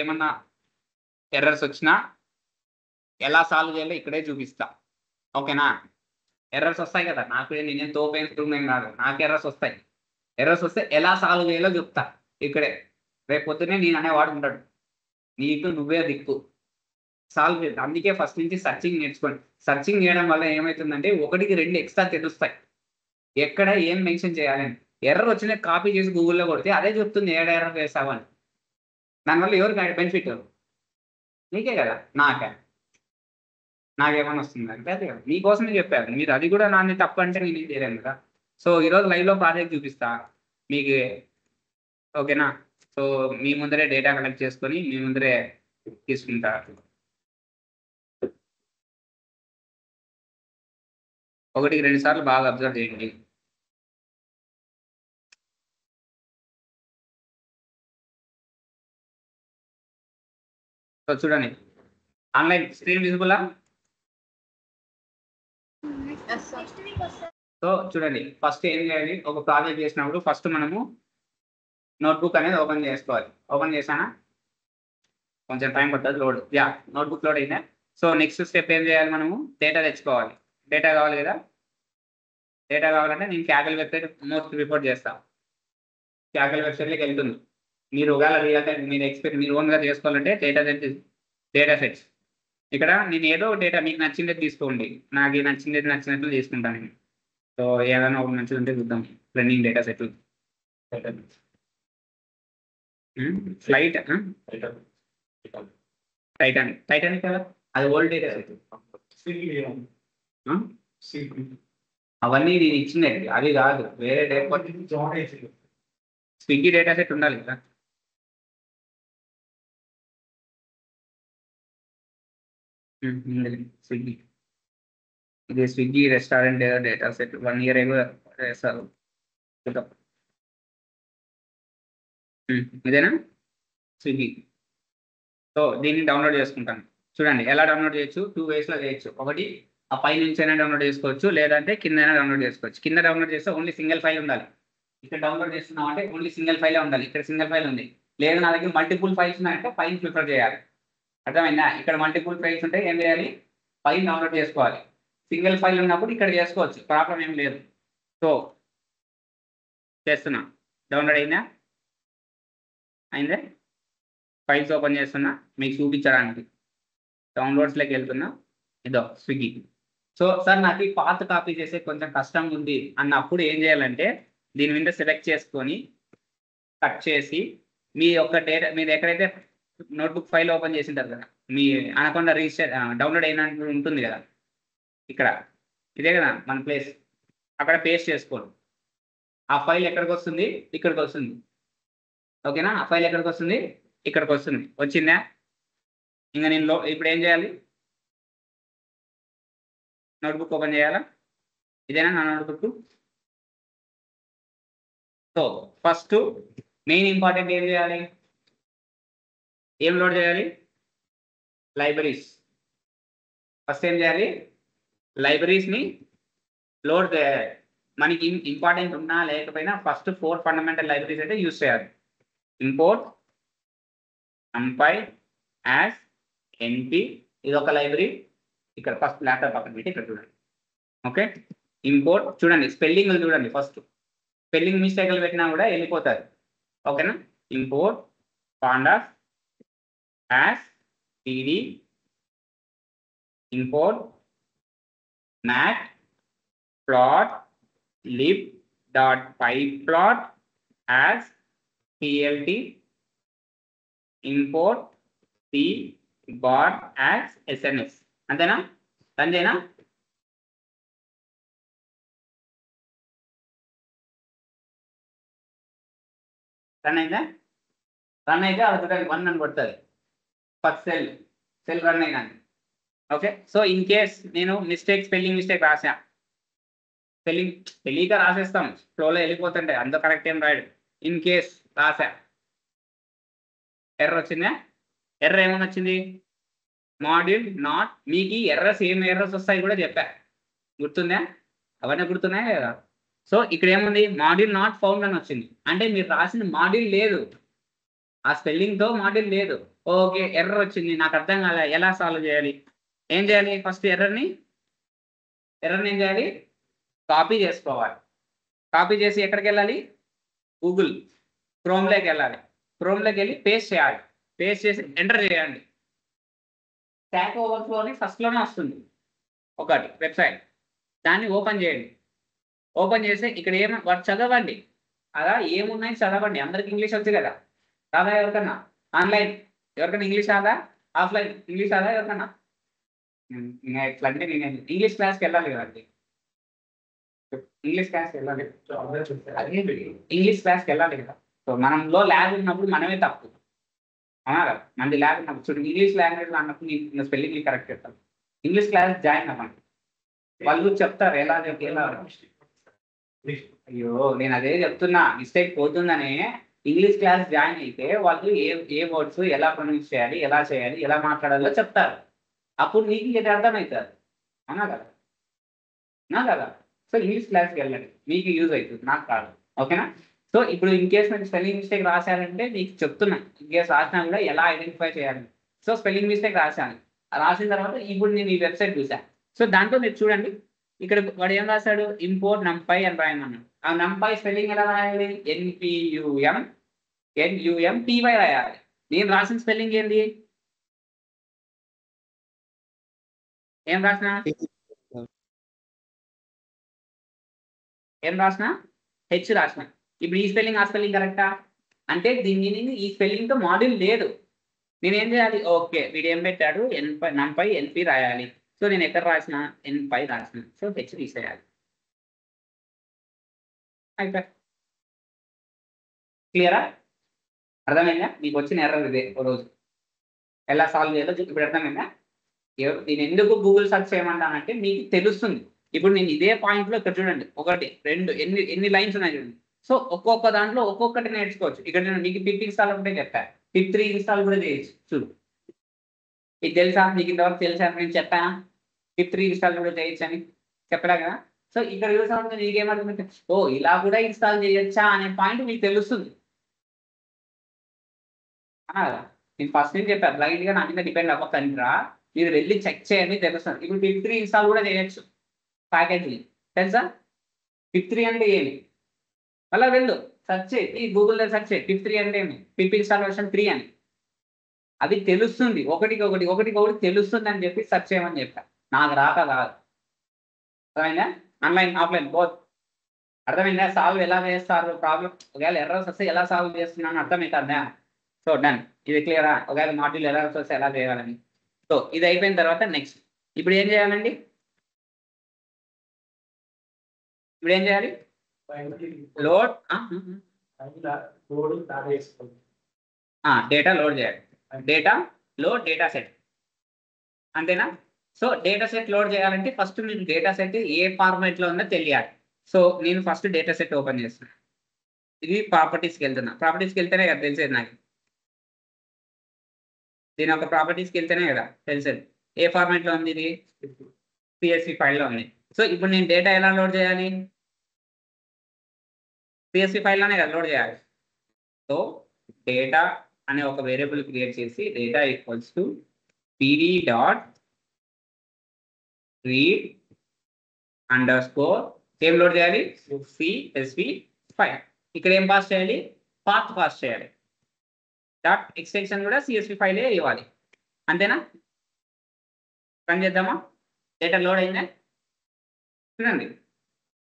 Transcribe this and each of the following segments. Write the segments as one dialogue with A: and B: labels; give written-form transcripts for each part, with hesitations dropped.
A: ఏమన్నా ఎర్రర్స్ వచ్చినా ఎలా సాల్వ్ చేయాలో ఇక్కడే చూపిస్తా. ఓకేనా? ఎర్రర్స్ వస్తాయి కదా, నాకు నేనేం తోపేస్తున్నాం కాదు, నాకు ఎర్రర్స్ వస్తాయి. ఎర్రర్స్ వస్తే ఎలా సాల్వ్ చేయాలో చెప్తా ఇక్కడే. రేపు పొద్దున్నే నేను అనేవాడు ఉంటాడు, నీకు నువ్వే దిక్కు, సాల్వ్ చేయాలి. అందుకే ఫస్ట్ నుంచి సర్చింగ్ నేర్చుకోండి. సర్చింగ్ చేయడం వల్ల ఏమవుతుందంటే 1కి 2 ఎక్స్ట్రా తెలుస్తాయి, ఎక్కడ ఏం మెన్షన్ చేయాలని. ఎర్రర్ వచ్చిన కాపీ చేసి గూగుల్లో కొడితే అదే చెప్తుంది ఏడ ఎర్రర్ చేసావని. దానివల్ల ఎవరికి బెనిఫిట్? నీకే కదా, నాకేమని వస్తుంది అంటే అదే కదా, మీకోసమే చెప్పారు. మీరు అది కూడా నాన్న తప్పు అంటే నేను ఏం చేయలేను కదా. సో ఈరోజు లైవ్లో ప్రాజెక్ట్ చూపిస్తా మీకు. ఓకేనా? సో మీ ముందరే డేటా కలెక్ట్ చేసుకొని మీ ముందరే తీసుకుంటా. 1కి 2 సార్లు బాగా అబ్జర్వ్ చేయండి. సో చూడండి, ఆన్లైన్ స్క్రీన్ విజిబులా? సో చూడండి, ఫస్ట్ ఏం చేయాలి, ఒక ప్రాజెక్ట్ చేసినప్పుడు ఫస్ట్ మనము నోట్బుక్ అనేది ఓపెన్ చేసుకోవాలి. ఓపెన్ చేశానా? కొంచెం టైం పడుతుంది లోడ్. నోట్బుక్ లోడ్ అయిందా? సో నెక్స్ట్ స్టెప్ ఏం చేయాలి, మనము డేటా తెచ్చుకోవాలి. డేటా కావాలి కదా. డేటా కావాలంటే నేను క్యాగల్ వెబ్సైట్ మోస్ట్ రిపోర్ట్ చేస్తాను. క్యాగల్ వెబ్సైట్లోకి వెళ్తుంది. మీరు ఒకవేళ రియల్ టైం మీరు ఓన్గా చేసుకోవాలంటే డేటా సెట్స్. ఇక్కడ నేను ఏదో డేటా మీకు నచ్చిందే తీసుకోండి, నాకు నచ్చినట్లు తీసుకుంటాను నేను. సో ఏదైనా ఒక మంచిది ఉంటే చూద్దాం. Running data set flight Titanic కదా, అది ఓల్డ్ డేటా సెట్. అవన్నీ నేను ఇచ్చింది అది కాదు, వేరే డేటా. స్విగ్గీ డేటా సెట్ ఉండాలి కదా. స్విగ్గీ, ఇది Swiggy restaurant data set 1 year ఏమో చేస్తారు. ఇదేనా స్విగ్గీ? సో దీన్ని డౌన్లోడ్ చేసుకుంటాను. చూడండి ఎలా డౌన్లోడ్ చేయొచ్చు, 2 ways లో చేయొచ్చు. ఒకటి ఆ పై నుంచి అయినా డౌన్లోడ్ చేసుకోవచ్చు, లేదంటే కింద అయినా డౌన్లోడ్ చేసుకోవచ్చు. కింద డౌన్లోడ్ చేస్తే ఓన్లీ సింగిల్ ఫైల్ ఉండాలి. ఇక్కడ డౌన్లోడ్ చేస్తున్నాం అంటే ఓన్లీ సింగిల్ ఫైలే ఉండాలి. ఇక్కడ సింగిల్ ఫైల్ ఉంది, లేదు నా దగ్గర మల్టిపుల్ ఫైల్స్ ఉన్నాయంటే ఫైల్ ప్రిఫర్ చేయాలి. అర్థమైందా? ఇక్కడ మల్టిపుల్ ఫైల్స్ ఉంటే ఏం చేయాలి, ఫైల్ డౌన్లోడ్ చేసుకోవాలి. సింగిల్ ఫైల్ ఉన్నప్పుడు ఇక్కడ చేసుకోవచ్చు, ప్రాబ్లం ఏం లేదు. సో చేస్తున్నా, డౌన్లోడ్ అయిందే. ఫైల్స్ ఓపెన్ చేస్తున్నా మీకు చూపించడానికి. డౌన్లోడ్స్లోకి వెళ్తున్నా, ఇదో స్విగ్గీ. సో సార్ నాకు ఈ పాత కాపీ చేసే కొంచెం కష్టంగా ఉంది అన్నప్పుడు ఏం చేయాలంటే దీని మీద సెలెక్ట్ చేసుకొని కట్ చేసి మీ యొక్క డేటా, మీరు ఎక్కడైతే నోట్బుక్ ఫైల్ ఓపెన్ చేసి ఉంటారు కదా, మీ అనకుండా రిజిస్టర్ డౌన్లోడ్ అయినట్టు ఉంటుంది కదా, ఇక్కడ ఇదే కదా మన ప్లేస్, అక్కడ పేస్ట్ చేసుకోండి. ఆ ఫైల్ ఎక్కడికి వస్తుంది, ఇక్కడికి వస్తుంది. ఓకేనా? ఆ ఫైల్ ఎక్కడికి వస్తుంది, ఇక్కడికి వస్తుంది. వచ్చిందా? ఇంకా నేను ఇప్పుడు ఏం చేయాలి, నోట్బుక్ ఓపెన్ చేయాలా? ఇదేనా నా notebook? So first main important ఏం చేయాలి, ఏం లోడ్ చేయాలి, లైబ్రరీస్. ఫస్ట్ ఏం చేయాలి, లైబ్రరీస్ని లోడ్ చేయాలి. మనకి ఇంపార్టెంట్ ఉన్నా లేకపోయినా ఫస్ట్ 4 ఫండమెంటల్ లైబ్రరీస్ అయితే యూజ్ చేయాలి. ఇంపోర్ట్, కంపైల్, యాజ్, ఎన్పి, ఇది ఒక లైబ్రరీ. ఇక్కడ ఫస్ట్ ల్యాప్టాప్ పక్కన పెట్టి ఇక్కడ చూడండి. ఓకే, ఇంపోర్ట్ చూడండి, స్పెల్లింగ్ చూడండి. ఫస్ట్ స్పెల్లింగ్ మిస్టేక్లు పెట్టినా కూడా వెళ్ళిపోతారు. ఓకేనా? Import pandas as pd, import mat plot lib.pyplot as plt, import c bar as sns. అంతేనా? రన్ చేయనా? రన్ అయిందా? రన్ అయితే అది చూడండి 1 అని కొడుతుంది. ఫస్ట్ సెల్ రన్ అయినాను. ఓకే, సో ఇన్ కేస్ నేను స్పెల్లింగ్ మిస్టేక్ రాసా, తెలియక రాసేస్తాం, ఫ్లోలో వెళ్ళిపోతుంటే అంత కరెక్ట్ ఏం రాయడు. ఇన్ కేస్ రాసా, ఎర్రర్ వచ్చిందా? ఎర్రర్ ఏమని వచ్చింది, మాడ్యూల్ నాట్. మీకు ఎర్రర్స్ ఏం ఎర్రర్స్ వస్తాయి కూడా చెప్పా, గుర్తుందా? అవన్నీ గుర్తున్నాయా లేదా? సో ఇక్కడ ఏముంది, మాడ్యూల్ నాట్ ఫౌండ్ అని వచ్చింది. అంటే మీరు రాసిన మాడ్యూల్ లేదు, ఆ స్పెల్లింగ్తో మాడ్యూల్ లేదు. ఓకే, ఎర్రర్ వచ్చింది, నాకు అర్థం కాలే, ఎలా సాల్వ్ చేయాలి? ఏం చేయాలి? ఫస్ట్ ఎర్రర్ని ఏం చేయాలి? కాపీ చేసుకోవాలి. కాపీ చేసి ఎక్కడికి వెళ్ళాలి? గూగుల్ క్రోమ్లోకి వెళ్ళాలి. క్రోమ్లోకి వెళ్ళి పేస్ట్ చేయాలి. పేస్ట్ చేసి ఎంటర్ చేయండి. స్టాక్ ఓవర్ఫ్లో అని ఫస్ట్లోనే వస్తుంది ఒకటి వెబ్సైట్. దాన్ని ఓపెన్ చేయండి. ఓపెన్ చేసి ఇక్కడ చదవండి. అలా ఏమున్నాయి చదవండి. అందరికి ఇంగ్లీష్ వచ్చు కదా, రాదా ఎవరికన్నా? ఆన్లైన్ ఎవరికైనా ఇంగ్లీష్ రాదా? ఆఫ్లైన్ ఇంగ్లీష్ రాదా ఎవరికన్నా? ఎట్లా అంటే నేను ఇంగ్లీష్ క్లాస్కి వెళ్ళాలి కదండి. ఇంగ్లీష్ క్లాస్కి వెళ్ళాలి, ఇంగ్లీష్ క్లాస్కి వెళ్ళాలి కదా. సో మనంలో ల్యాబ్ ఉన్నప్పుడు మనమే తప్పు కదా. మనది ల్యాబ్ ఉన్నప్పుడు చూడు, ఇంగ్లీష్ లాంగ్వేజ్ అన్నప్పుడు నేను స్పెల్లింగ్ కరెక్ట్ చెప్తాను. ఇంగ్లీష్ క్లాస్ జాయిన్ అవ్వండి, వాళ్ళు చెప్తారు ఎలా ఎలా. అయ్యో, నేను అదే చెప్తున్నా, మిస్టేక్ పోతుందనే ఇంగ్లీష్ క్లాస్ జాయిన్ అయితే వాళ్ళు ఏ వర్డ్స్ ఎలా ప్రొనౌన్స్ చేయాలి, ఎలా చేయాలి, ఎలా మాట్లాడాలో చెప్తారు. అప్పుడు నీకు ఇది అర్థమవుతుంది. అవునా కదా? నా కదా? సో ఇంగ్లీష్ క్లాస్కి వెళ్ళండి, మీకు యూజ్ అవుతుంది, నాకు కాదు. ఓకేనా? సో ఇప్పుడు ఇన్ కేస్ మీరు స్పెల్లింగ్ మిస్టేక్ రాశారంటే మీకు చెప్తున్నా, ఇన్ కేస్ రాసినా కూడా ఎలా ఐడెంటిఫై చేయాలి. సో స్పెల్లింగ్ మిస్టేక్ రాశాను, రాసిన తర్వాత ఇప్పుడు నేను ఈ వెబ్సైట్ చూసాను. సో దాంట్లో మీరు చూడండి, ఇక్కడ వాడు ఏం రాశాడు? ఇంపోర్ట్ నంపై అని రాయమన్నాడు. ఆ నంపై స్పెల్లింగ్ ఎలా రాయాలి? NPUMPY రాయాలి. నేను రాసిన స్పెల్లింగ్ ఏంది? ఏం రాసిన హెచ్ రాసిన. ఇప్పుడు ఈ స్పెల్లింగ్ ఆ స్పెల్లింగ్ కరెక్టా? అంటే దీని మీనింగ్ ఈ స్పెల్లింగ్తో మాడ్యూల్ లేదు. నేనేం చేయాలి? ఓకే, వీడు ఏం పెట్టాడు? నంపై ఎన్పి రాయాలి. సో నేను ఎక్కడ రాసిన? N5 రాసిన. సో హెచ్ తీసేయాలి. అయిపోయి క్లియరా? అర్థమైందా? మీకు వచ్చిన ఎర్రర్ ఇదే ఓ రోజు ఎలా సాల్వ్ చేయాలో ఇప్పుడు అర్థమైందా? నేను ఎందుకు గూగుల్ సెర్చ్ చేయమంటానంటే మీకు తెలుస్తుంది. ఇప్పుడు నేను ఇదే పాయింట్లో ఇక్కడ చూడండి, 1 2 ఎన్ని లైన్స్ ఉన్నాయి చూడండి. సో ఒక్కొక్క దాంట్లో ఒక్కొక్కటి నేర్చుకోవచ్చు. ఇక్కడ నేను మీకు పిప్ ఇన్స్టాల్ ఒకటే చెప్పాను, పిప్3 ఇన్స్టాల్ కూడా చేయొచ్చు. చూడు, ఇది తెలుసా? మీకు ఇంతవరకు తెలుసా? నేను చెప్పానా పిప్3 ఇన్స్టాల్ కూడా చేయొచ్చు అని? చెప్పలే కదా? సో ఇక్కడ చూసామంటే నీకేమర్థమైతే, ఓ ఇలా కూడా ఇన్స్టాల్ చేయొచ్చా అనే పాయింట్ మీకు తెలుస్తుంది. నేను ఫస్ట్ నుంచి చెప్పాను, బ్లైండ్గా నా మీద డిపెండ్ అవ్వకండిరా, మీరు వెళ్ళి చెక్ చేయండి, తెలుస్తుంది. ఇప్పుడు పిప్3 ఇన్స్టాల్ కూడా చేయొచ్చు ప్యాకేజ్ని, తెలుసా? పిప్3 అంటే ఏమి? మళ్ళీ వెళ్ళు సెర్చ్ చేయి, ఈ గూగుల్లో సెర్చ్ చేయి పిప్3 అంటే ఏమి, పిప్ ఇన్స్టాల్ వర్షన్ 3 అని. అది తెలుస్తుంది, ఒకటికొకటి తెలుస్తుంది అని చెప్పి సెర్చ్ చేయమని చెప్పాను. నాకు రాక కాదు. అర్థమైందా? Online offline both. అర్థమైందా? సాల్వ్ ఎలా చేస్తారు ప్రాబ్లం? ఒకవేళ ఎర్రర్స్ వస్తే ఎలా సాల్వ్ చేస్తున్నాను అర్థమవుతుందా? So done. ఇది క్లియరా? ఒకవేళ మాడ్యూల్ ఎర్రర్స్ వస్తే ఎలా చేయాలని. సో ఇది అయిపోయిన తర్వాత నెక్స్ట్ ఇప్పుడు ఏం చేయాలండి? ఇప్పుడు ఏం చేయాలి? లోడ్ డేటా లోడ్ చేయాలి. డేటా సెట్ అంతేనా? సో డేటా సెట్ లోడ్ చేయాలంటే ఫస్ట్ మీకు డేటా సెట్ ఏ ఫార్మాట్లో ఉందో తెలియాలి. సో నేను ఫస్ట్ డేటా సెట్ ఓపెన్ చేస్తాను. ఇది ప్రాపర్టీస్కి వెళ్తున్నా. ప్రాపర్టీస్కి వెళ్తేనే కదా తెలిసేది నాకు. దీని ఒక ప్రాపర్టీస్కి వెళ్తేనే కదా తెలిసేది ఏ ఫార్మాట్లో ఉంది. ఇది CSV ఫైల్లో ఉంది. సో ఇప్పుడు నేను డేటా ఎలా లోడ్ చేయాలి? CSV ఫైల్లోనే కదా లోడ్ చేయాలి. సో డేటా అనే ఒక వేరియబుల్ క్రియేట్ చేసి data equals to pd.read underscore ఏం లోడ్ చేయాలి? CSV file. ఇక్కడ ఏం పాస్ చేయాలి? పాత్ పాస్ చేయాలి. డాట్ ఎక్స్టెన్షన్ కూడా CSV ఫైలే ఇవ్వాలి. అంతేనా? రన్ చేద్దామా? డేటా లోడ్ అయిందా? చూడండి,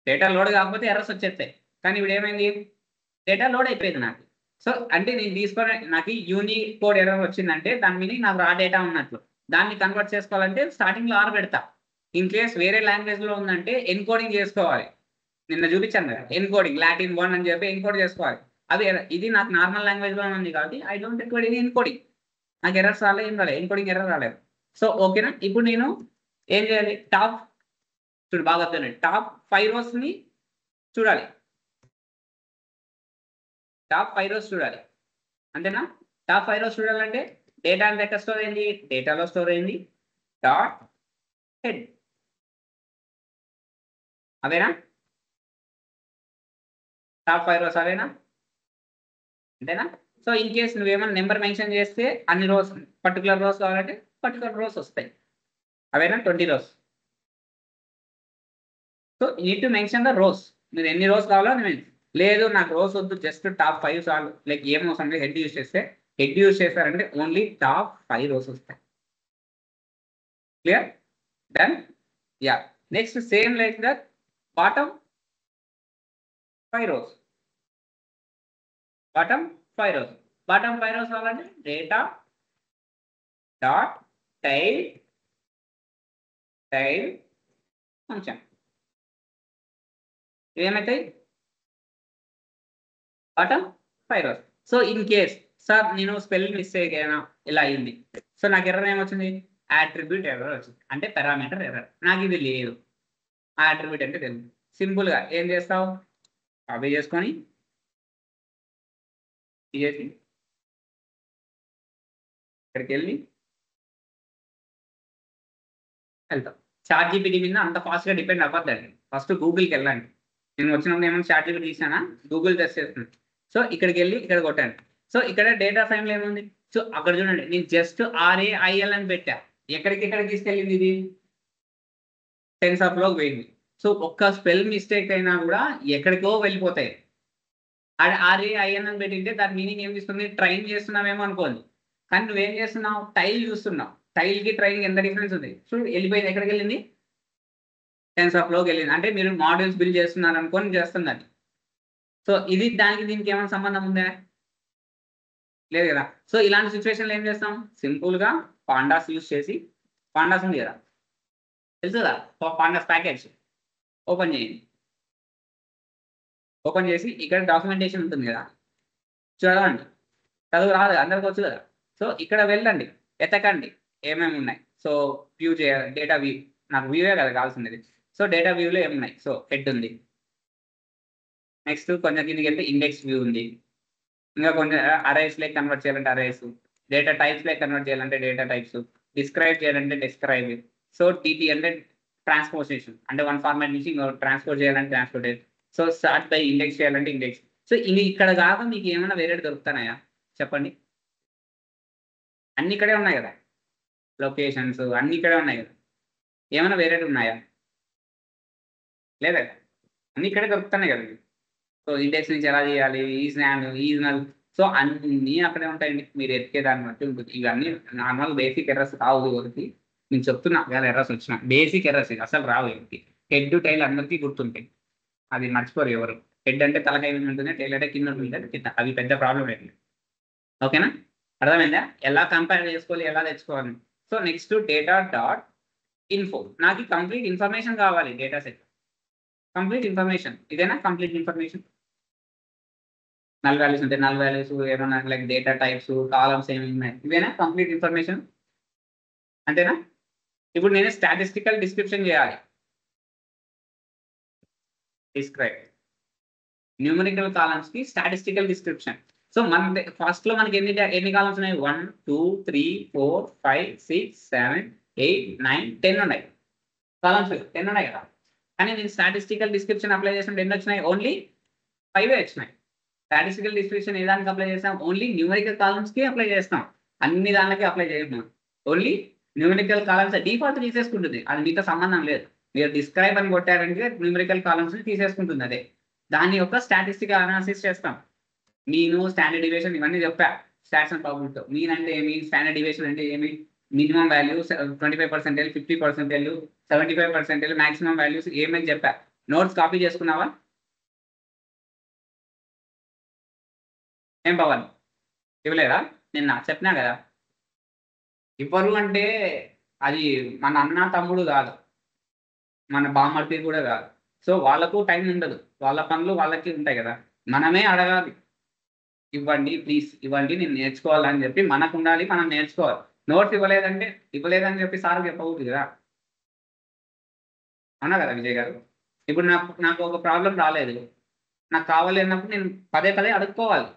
A: డేటా లోడ్ కాకపోతే ఎర్రర్స్ వచ్చేస్తాయి. కానీ ఇప్పుడు ఏమైంది? డేటా లోడ్ అయిపోయింది నాకు. సో అంటే నేను తీసుకొని నాకు యూనిక్ కోడ్ ఎర్రర్ వచ్చిందంటే దాని మీనింగ్ నాకు రా డేటా ఉన్నట్లు. దాన్ని కన్వర్ట్ చేసుకోవాలంటే స్టార్టింగ్లో ఆర్ పెడతా. ఇన్ కేస్ వేరే లాంగ్వేజ్లో ఉందంటే ఎన్కోడింగ్ చేసుకోవాలి. నిన్న చూపించాను కదా, ఎన్కోడింగ్ లాటిన్ 1 అని చెప్పి ఎన్కోడ్ చేసుకోవాలి. అది ఇది నాకు నార్మల్ లాంగ్వేజ్లో ఉంది కాబట్టి ఐ డోంట్ రిక్వైర్ ఇది ఎన్కోడింగ్. నాకు ఎర్రర్స్ రాలేదు, ఏం రాలేదు, ఎన్కోడింగ్ ఎర్రర్ రాలేదు. సో ఓకేనా? ఇప్పుడు నేను ఏం చేయాలి? టాప్ చూడు బాగా టాప్ 5 రోస్ని చూడాలి. టాప్ 5 రోస్ చూడాలి. అంతేనా? టాప్ 5 రోస్ చూడాలంటే డేటా అంత ఎక్కడ స్టోర్ అయింది? డేటాలో స్టోర్ అయింది. డాట్ హెడ్ అవేనా? టాప్ 5 రోస్ అవేనా? అంతేనా? సో ఇన్ కేస్ నువ్వేమైనా నెంబర్ మెన్షన్ చేస్తే అన్ని రోస్ పర్టికులర్ రోస్ కావాలంటే పర్టికులర్ రోస్ వస్తాయి. అవేనా 20 rows. So need to mention the rows. మీరు ఎన్ని రోస్ కావాలో లేదు నాకు రోస్ వద్దు, జస్ట్ టాప్ 5 చాలు. లైక్ ఏం అవసరం లేదు, హెడ్ యూస్ చేస్తే. హెడ్ యూస్ చేస్తారంటే ఓన్లీ టాప్ 5 రోస్ వస్తాయి. Clear? Done? Yeah. Next same like that bottom 5 rows. Bottom 5 rows. Bottom 5 rows కావాలంటే డేటా డాట్ టైల్ ఫంక్షన్. ఏమవుతాయి? Bottom 5 rows. So in case sir నేను spelling mistake అయినా ఇలా అయింది, so నాకు error ఏమొచ్చింది? యాట్రిబ్యూట్ ఎర్రర్ వచ్చింది, అంటే పారామీటర్ ఎర్రర్. నాకు ఇది లేదు, ఆ యాట్రిబ్యూట్ అంటే తెలియదు. సింపుల్గా ఏం చేస్తావు? కాపీ చేసుకొని తీసేసి ఇక్కడికి వెళ్ళి వెళ్తాం. చాట్ జీపీటీ మీద అంత ఫాస్ట్గా డిపెండ్ అవ్వద్దండి. ఫస్ట్ గూగుల్కి వెళ్ళండి. నేను వచ్చినప్పుడు ఏమైనా చాట్ జీపీటీ తీసినా గూగుల్ టెస్ట్ చేస్తున్నాను. సో ఇక్కడికి వెళ్ళి ఇక్కడ కొట్టండి. సో ఇక్కడ డేటా ఫ్రేమ్లో ఏముంది? సో అక్కడ చూడండి, నేను జస్ట్ RAIL అని పెట్టా. ఎక్కడికి తీసుకెళ్ళింది? ఇది టెన్సార్ఫ్లోకి పోయింది. సో ఒక్క స్పెల్ మిస్టేక్ అయినా కూడా ఎక్కడికో వెళ్ళిపోతాయి. అది RAIN అని పెట్టింటే దాని మీనింగ్ ఏం తీసుకుంది? ట్రైన్ చేస్తున్నావేమో అనుకోండి. కానీ నువ్వేం చేస్తున్నావు? టైల్ చూస్తున్నావు. టైల్కి ట్రైన్కి ఎంత డిఫరెన్స్ ఉంది? సో వెళ్ళిపోయింది. ఎక్కడికి వెళ్ళింది? టెన్సార్ఫ్లోకి వెళ్ళింది. అంటే మీరు మోడల్స్ బిల్డ్ చేస్తున్నారు అనుకోని చేస్తుంది అది. సో ఇది దానికి దీనికి ఏమైనా సంబంధం ఉందా? లేదు కదా. సో ఇలాంటి సిచ్యువేషన్లో ఏం చేస్తాం? సింపుల్గా పాండాస్ యూజ్ చేసి, పాండాస్ ఉంది కదా, తెలుసు కదా, పాండాస్ ప్యాకేజ్ ఓపెన్ చేయండి. ఓపెన్ చేసి ఇక్కడ డాక్యుమెంటేషన్ ఉంటుంది కదా, చదవండి. చదువు రాదు, అందరికి వచ్చు కదా. సో ఇక్కడ వెళ్ళండి, ఎతకండి ఏమేమి ఉన్నాయి. సో వ్యూ చేయాలి, డేటా వ్యూ. నాకు వ్యూవే కదా కావాల్సింది. సో డేటా వ్యూలో ఏమున్నాయి? సో హెడ్ ఉంది. నెక్స్ట్ కొంచెం కిందకి వెళ్తే ఇండెక్స్ వ్యూ ఉంది. ఇంకా కొంచెం అరేస్ లైక్ కన్వర్ట్ చేయాలంటే arrays, data types like convert చేయాలంటే డేటా టైప్స్, డిస్క్రైబ్ చేయాలంటే డిస్క్రైబ్. సో టీటీ అంటే ట్రాన్స్పోర్టేషన్, అంటే వన్ ఫార్మాట్ నుంచి ఇంకో ట్రాన్స్పోర్ట్ చేయాలంటే transportation. So start by index చేయాలంటే ఇండెక్స్. సో ఇది ఇక్కడ కాక మీకు ఏమైనా వేరే దొరుకుతున్నాయా చెప్పండి? అన్ని ఇక్కడే ఉన్నాయి కదా, లొకేషన్స్ అన్ని ఇక్కడే ఉన్నాయి కదా. ఏమైనా వేరే ఉన్నాయా? లేదా, అన్ని ఇక్కడే దొరుకుతున్నాయి కదా. సో ఇండెక్స్ నుంచి ఎలా చేయాలి, ఈజనల్. సో అన్నీ అక్కడే ఉంటాయండి, మీరు ఎతికే దాన్ని బట్టి ఉంటుంది. ఇవన్నీ నార్మల్ బేసిక్ ఎర్రర్స్ రావు ఎవరికి. నేను చెప్తున్నా వేళ ఎర్రర్స్ వచ్చినా బేసిక్ ఎర్రర్స్ అసలు రావు ఎవరికి. హెడ్ టైల్ అందరికీ గుర్తుంటాయి, అది మర్చిపోరు ఎవరు. హెడ్ అంటే తలకాయ ఉంటుంది, టైల్ అంటే కింద ఉంటుంది కింద, అది పెద్ద ప్రాబ్లం ఏంటి. ఓకేనా? అర్థమైందా ఎలా కంపేర్ చేసుకోవాలి, ఎలా తెచ్చుకోవాలి? So next data dot info. నాకు కంప్లీట్ ఇన్ఫర్మేషన్ కావాలి, డేటా సెట్ కంప్లీట్ ఇన్ఫర్మేషన్. ఇదేనా కంప్లీట్ ఇన్ఫర్మేషన్? నల్ వాల్యూస్ ఉంటాయి, నల్ వాల్యూస్ ఏమన్నా లైక్ డేటా టైప్స్, కాలమ్స్ ఏమి ఉన్నాయి, ఇవేనా కంప్లీట్ ఇన్ఫర్మేషన్? అంతేనా? ఇప్పుడు నేను స్టాటిస్టికల్ డిస్క్రిప్షన్ చేయాలి. డిస్క్రైబ్ న్యూమరికల్ కాలమ్స్ కి స్టాటిస్టికల్ డిస్క్రిప్షన్. సో మన ఫస్ట్ లో మనకి ఎన్ని కాలమ్స్ ఉన్నాయి? 1 2 3 4 5 6 7 8 9 10 ఉన్నాయి కాలమ్స్. 10 ఉన్నాయి కదా. కానీ నేను స్టాటిస్టికల్ డిస్క్రిప్షన్ అప్లై చేసినప్పుడు ఎన్ని వచ్చినాయి? ఓన్లీ 5 వచ్చినాయి. స్టాటిస్టికల్ డిస్క్రిప్షన్ ఏ దానికి అప్లై చేస్తాం? ఓన్లీ న్యూమరికల్ కాలమ్స్ కి అప్లై చేస్తాం, అన్ని దానికి అప్లై చేయము. ఓన్లీ న్యూమరికల్ కాలమ్స్ డిఫాల్ట్ తీసేసుకుంటుంది, అది మీతో సంబంధం లేదు. మీరు డిస్క్రైబ్ అని కొట్టారంటే న్యూమరికల్ కాలమ్స్ తీసేసుకుంటుంది అదే. దాని యొక్క స్టాటిస్టికల్ అనాలిసిస్ చేస్తాం. మీను, స్టాండర్డ్ డివియేషన్ ఇవన్నీ చెప్పా. Stats and probability. మీన్ అంటే ఏమి, స్టాండర్డ్ డివియేషన్ అంటే ఏమి, మినిమం వాల్యూ 25%, 50%, 75%, మాక్సిమం వాల్యూస్ ఏమని చెప్పా. నోట్స్ కాపీ చేసుకున్నావా? ఏం పవన్ ఇవ్వలేదా? నిన్న చెప్పినా కదా. ఇవ్వరు అంటే అది మన అన్న తమ్ముడు కాదు, మన బామ్మర్ది కూడా కాదు. సో వాళ్ళకు టైం ఉండదు, వాళ్ళ పనులు వాళ్ళకి ఉంటాయి కదా. మనమే అడగాలి, ఇవ్వండి ప్లీజ్ ఇవ్వండి, నేను నేర్చుకోవాలని చెప్పి మనకు ఉండాలి, మనం నేర్చుకోవాలి. నోట్స్ ఇవ్వలేదని చెప్పి సార్ చెప్పకూడదు కదా. అవునా కదా విజయ్ గారు? ఇప్పుడు నాకు ఒక ప్రాబ్లం రాలేదు, నాకు కావాలి అన్నప్పుడు నేను పదే అడుక్కోవాలి.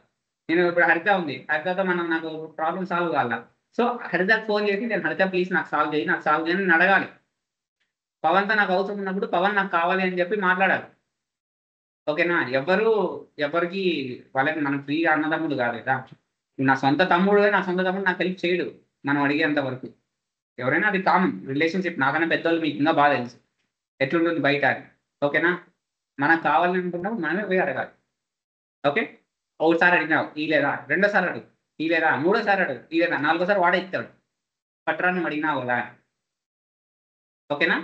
A: నేను ఇప్పుడు హరిత ఉంది, హరితతో నాకు ప్రాబ్లం సాల్వ్ కావాలా. సో హరితకు ఫోన్ చేసి నేను హరిత ప్లీజ్ నాకు సాల్వ్ చేయి నేను అడగాలి. పవన్తో నాకు అవసరం ఉన్నప్పుడు పవన్ నాకు కావాలి అని చెప్పి మాట్లాడాలి. ఓకేనా? ఎవరికి వాళ్ళకి మనం ఫ్రీగా అన్నదమ్ముడు కాదు కదా. నా సొంత తమ్ముడు నాకు హెల్ప్ చేయడు మనం అడిగేంత వరకు. ఎవరైనా అది కామన్ రిలేషన్షిప్. నాకన్నా పెద్దోళ్ళు మీకు ఇంకా బాగా తెలుసు ఎట్లుంటుంది బయట అని. ఓకేనా? మనకు కావాలని అనుకున్నప్పుడు మనమే పోయి అడగాలి. ఓకే. ఒకసారి అడిగినావు ఇయ్యలేదా, రెండోసారి అడుగు ఇయ్యలేదా, మూడోసారి అడుగు ఇయ్యలేదా, నాలుగోసారి వాడే ఇస్తాడు. పట్రా నువ్వు అడిగినావు కదా. ఓకేనా?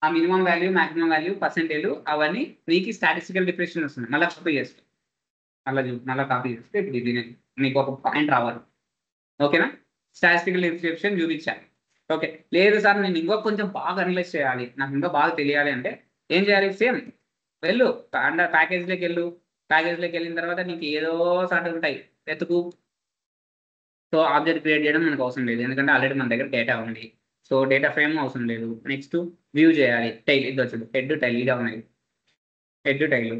A: ఆ minimum value, maximum value, percentage అవన్నీ నీకు స్టాటిస్టికల్ డిఫరెన్షన్ వస్తుంది. మళ్ళీ కాపీ చేస్తే మళ్ళీ కాపీ చేస్తే ఇప్పుడు ఇది నీకు ఒక పాయింట్ రావాలి. ఓకేనా? స్టాటిస్టికల్ డిస్క్రిప్షన్ చూపించాలి. ఓకే. లేదు సార్ నేను ఇంకా కొంచెం బాగా అనలైజ్ చేయాలి, నాకు ఇంకా బాగా తెలియాలి అంటే ఏం చేయాలి? సేమ్ వెళ్ళు అండర్ ప్యాకేజ్లోకి వెళ్ళు. ప్యాకేజ్లోకి వెళ్ళిన తర్వాత నీకు ఏదో సార్ట్ ఉంటాయి, వెతుకు. సో ఆబ్జెక్ట్ క్రియేట్ చేయడం మనకు అవసరం లేదు, ఎందుకంటే ఆల్రెడీ మన దగ్గర డేటా ఉంది. సో డేటా ఫ్రేమ్ అవసరం లేదు. నెక్స్ట్ వ్యూ చేయాలి. టైల్ ఇది వచ్చి హెడ్ టైల్ ఇదే ఉన్నాయి, హెడ్ టైల్.